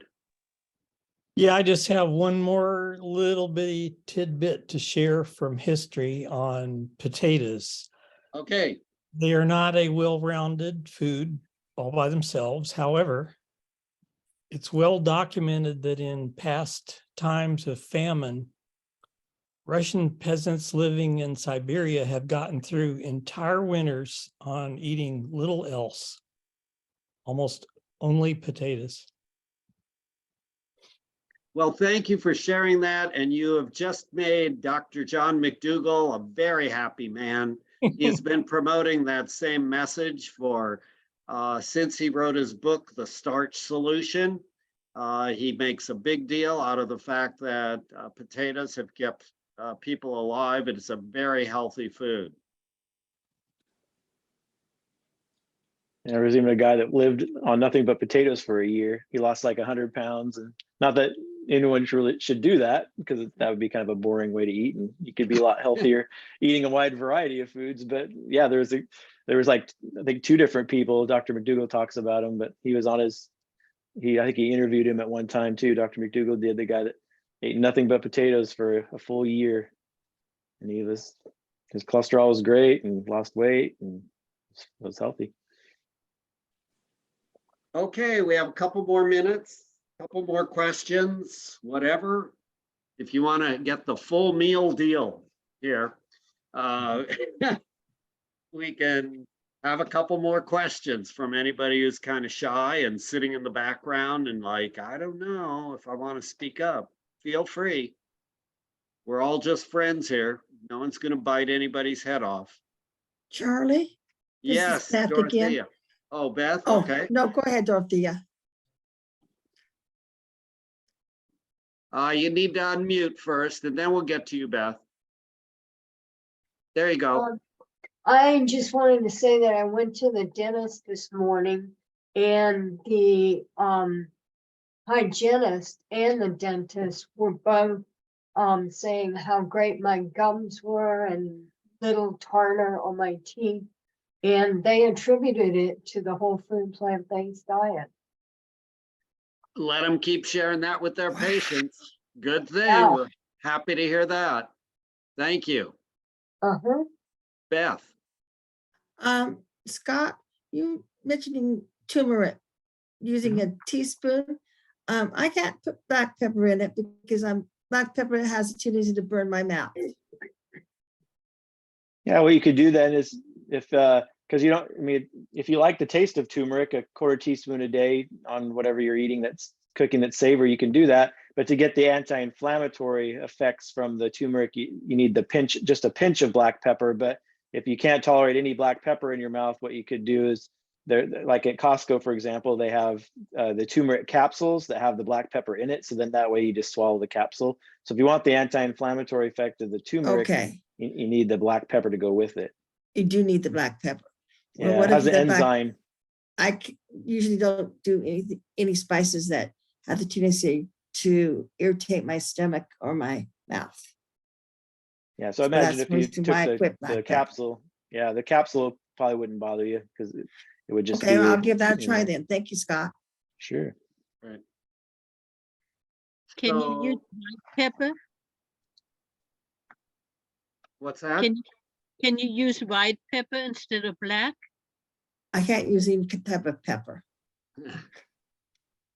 Speaker 8: Yeah, I just have one more little bitty tidbit to share from history on potatoes.
Speaker 3: Okay.
Speaker 8: They are not a well-rounded food all by themselves. However, it's well documented that in past times of famine, Russian peasants living in Siberia have gotten through entire winters on eating little else, almost only potatoes.
Speaker 3: Well, thank you for sharing that. And you have just made Dr. John McDougall a very happy man. He's been promoting that same message for since he wrote his book, The Starch Solution. He makes a big deal out of the fact that potatoes have kept people alive. It's a very healthy food.
Speaker 1: And there was even a guy that lived on nothing but potatoes for a year. He lost like 100 pounds, and not that anyone really should do that, because that would be kind of a boring way to eat, and you could be a lot healthier eating a wide variety of foods. But yeah, there was like, I think 2 different people. Dr. McDougall talks about him, but he was on I think he interviewed him at one time too. Dr. McDougall did, the guy that ate nothing but potatoes for a full year, and his cholesterol was great and lost weight and was healthy.
Speaker 3: Okay, we have a couple more minutes, couple more questions, whatever. If you want to get the full meal deal here, we can have a couple more questions from anybody who's kind of shy and sitting in the background and like, I don't know if I want to speak up. Feel free. We're all just friends here. No one's going to bite anybody's head off.
Speaker 7: Charlie? This is
Speaker 3: Yes,
Speaker 7: Beth again.
Speaker 3: Dorothea. Oh, Beth,
Speaker 7: Oh,
Speaker 3: okay.
Speaker 7: no, go ahead, Dorothea.
Speaker 3: You need to unmute first, and then we'll get to you, Beth. There you go.
Speaker 13: I just wanted to say that I went to the dentist this morning and the hygienist and the dentist were both saying how great my gums were and little tartar on my teeth. And they attributed it to the whole food plant-based diet.
Speaker 3: Let them keep sharing that with their patients. Good thing.
Speaker 13: Yeah.
Speaker 3: We're happy to hear that. Thank you.
Speaker 13: Uh-huh.
Speaker 3: Beth.
Speaker 7: Scott, you mentioning turmeric, using a teaspoon. I can't put black pepper in it because black pepper has a tendency to burn my mouth.
Speaker 1: Yeah, what you could do then is if, because you don't, I mean, if you like the taste of turmeric, a quarter teaspoon a day on whatever you're eating that's cooking that's savory, you can do that. But to get the anti-inflammatory effects from the turmeric, you need the pinch, just a pinch of black pepper. But if you can't tolerate any black pepper in your mouth, what you could do is, like at Costco, for example, they have the turmeric capsules that have the black pepper in it. So then that way you just swallow the capsule. So if you want the anti-inflammatory effect of the turmeric,
Speaker 7: Okay,
Speaker 1: you need the black pepper to go with it.
Speaker 7: you do need the black pepper. Well,
Speaker 1: Yeah,
Speaker 7: what
Speaker 1: it has
Speaker 7: if
Speaker 1: an
Speaker 7: the black-
Speaker 1: enzyme.
Speaker 7: usually don't do any spices that have the tendency to irritate my stomach or my mouth.
Speaker 1: Yeah, so
Speaker 7: So
Speaker 1: imagine
Speaker 7: that's
Speaker 1: if you
Speaker 7: mostly
Speaker 1: took
Speaker 7: why I quit black
Speaker 1: the
Speaker 7: pepper.
Speaker 1: capsule. Yeah, the capsule probably wouldn't bother you because it would just
Speaker 7: Okay,
Speaker 1: be.
Speaker 7: I'll give that a
Speaker 1: you
Speaker 7: try
Speaker 1: know,
Speaker 7: then. Thank you, Scott.
Speaker 1: Sure.
Speaker 3: Right.
Speaker 2: Can you use white pepper?
Speaker 3: What's that?
Speaker 2: Can you use white pepper instead of black?
Speaker 7: I can't use any type of pepper,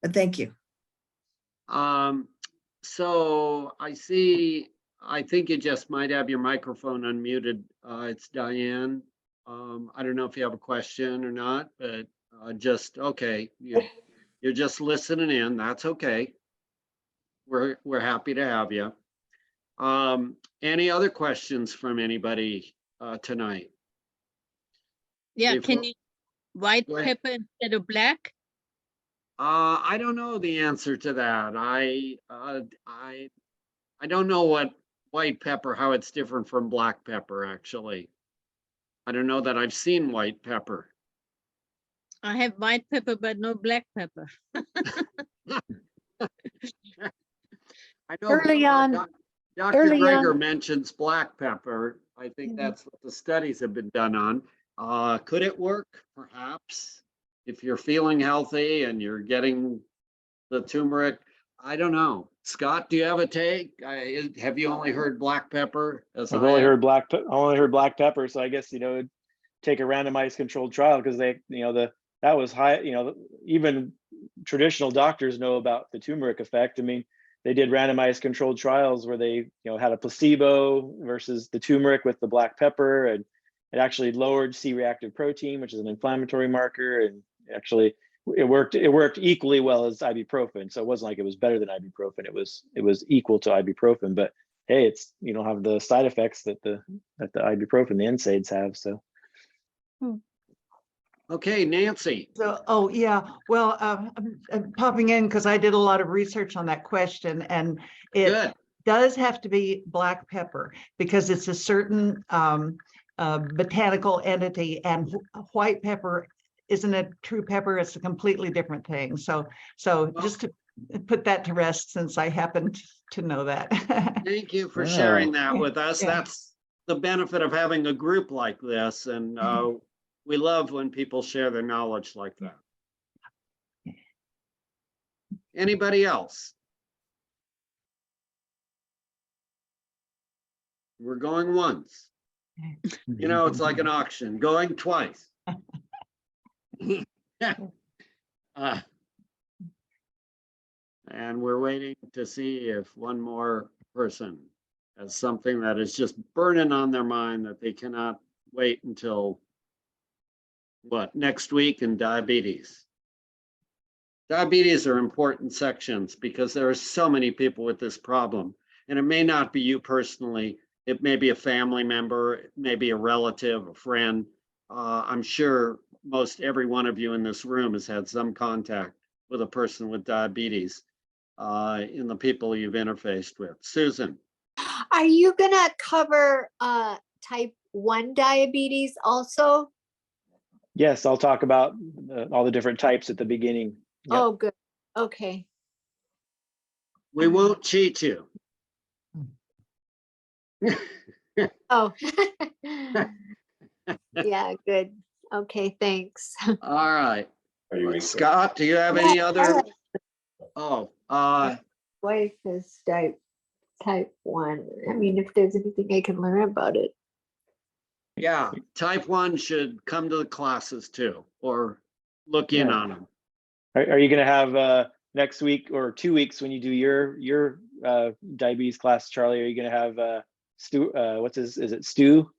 Speaker 7: but thank you.
Speaker 3: So I see, I think you just might have your microphone unmuted. It's Diane. I don't know if you have a question or not, but okay. You're just listening in. That's okay. We're happy to have you. Any other questions from anybody tonight?
Speaker 2: Yeah,
Speaker 3: Before-
Speaker 2: can you white
Speaker 3: Go ahead.
Speaker 2: pepper instead of black?
Speaker 3: I don't know the answer to that. I don't know what white pepper, how it's different from black pepper, actually. I don't know that I've seen white pepper.
Speaker 2: I have white pepper, but no black pepper.
Speaker 3: I know
Speaker 12: Early on-
Speaker 3: Dr.
Speaker 12: early
Speaker 3: Greger
Speaker 12: on-
Speaker 3: mentions black pepper. I think
Speaker 12: Mhm.
Speaker 3: that's what the studies have been done on. Could it work? Perhaps. If you're feeling healthy and you're getting the turmeric, I don't know. Scott, do you have a take? Have you only heard black pepper? As
Speaker 1: I've
Speaker 3: I
Speaker 1: only
Speaker 3: have?
Speaker 1: heard black pepper, so I guess it'd take a randomized controlled trial because they, that was high. Even traditional doctors know about the turmeric effect. I mean, they did randomized controlled trials where they, had a placebo versus the turmeric with the black pepper, and it actually lowered C-reactive protein, which is an inflammatory marker, and actually it worked equally well as ibuprofen. So it wasn't like it was better than ibuprofen. It was equal to ibuprofen, but hey, you don't have the side effects that the ibuprofen, the NSAIDs have. So.
Speaker 3: Okay, Nancy.
Speaker 16: So, yeah, well, I'm popping in because I did a lot of research on that question, and it
Speaker 3: Good.
Speaker 16: does have to be black pepper because it's a certain botanical entity, and white pepper isn't a true pepper. It's a completely different thing. So just to put that to rest, since I happen to know that.
Speaker 3: Thank you for
Speaker 1: Wow.
Speaker 3: sharing that with us.
Speaker 16: Yeah.
Speaker 3: That's the benefit of having a group like this, and we love when people share their knowledge like that. Anybody else? We're going once. It's like an auction, going twice. And we're waiting to see if one more person has something that is just burning on their mind that they cannot wait until next week in diabetes. Diabetes are important sections because there are so many people with this problem, and it may not be you personally. It may be a family member, it may be a relative, a friend. I'm sure most every one of you in this room has had some contact with a person with diabetes in the people you've interfaced with. Susan.
Speaker 14: Are you gonna cover type 1 diabetes also?
Speaker 1: Yes, I'll talk about all the different types at the beginning. Yep.
Speaker 14: Oh, good. Okay.
Speaker 3: We won't cheat you.
Speaker 14: Oh. Yeah, good. Okay, thanks.
Speaker 3: All right.
Speaker 15: Are you in-
Speaker 3: Scott, do you have any other? Oh,
Speaker 14: Wife is type 1. I mean, if there's anything I can learn about it.
Speaker 3: yeah, type 1 should come to the classes too, or look in
Speaker 1: Yeah.
Speaker 3: on them.
Speaker 1: Are you gonna have next week or 2 weeks when you do your diabetes class, Charlie? Are you gonna have Stu? Is it Stu?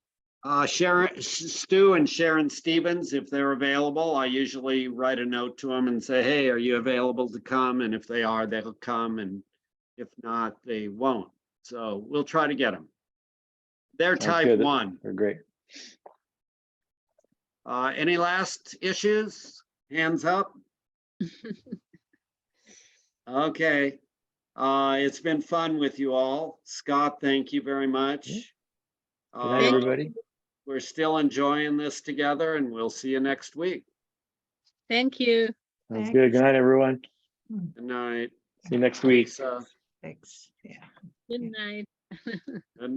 Speaker 3: Stu and Sharon Stevens, if they're available, I usually write a note to them and say, hey, are you available to come? And if they are, they'll come, and if not, they won't. So we'll try to get them. They're
Speaker 1: Sounds
Speaker 3: type
Speaker 1: good.
Speaker 3: 1.
Speaker 1: They're great.
Speaker 3: Any last issues? Hands up. Okay. It's been fun with you all. Scott, thank you very much.
Speaker 1: Good night, everybody.
Speaker 3: We're still enjoying this together, and we'll see you next week.
Speaker 2: Thank you.
Speaker 1: Sounds good. Good night, everyone.
Speaker 3: Good night.
Speaker 1: See you next week.
Speaker 3: Lisa,
Speaker 16: Thanks. Yeah.
Speaker 2: Good night.
Speaker 3: good night.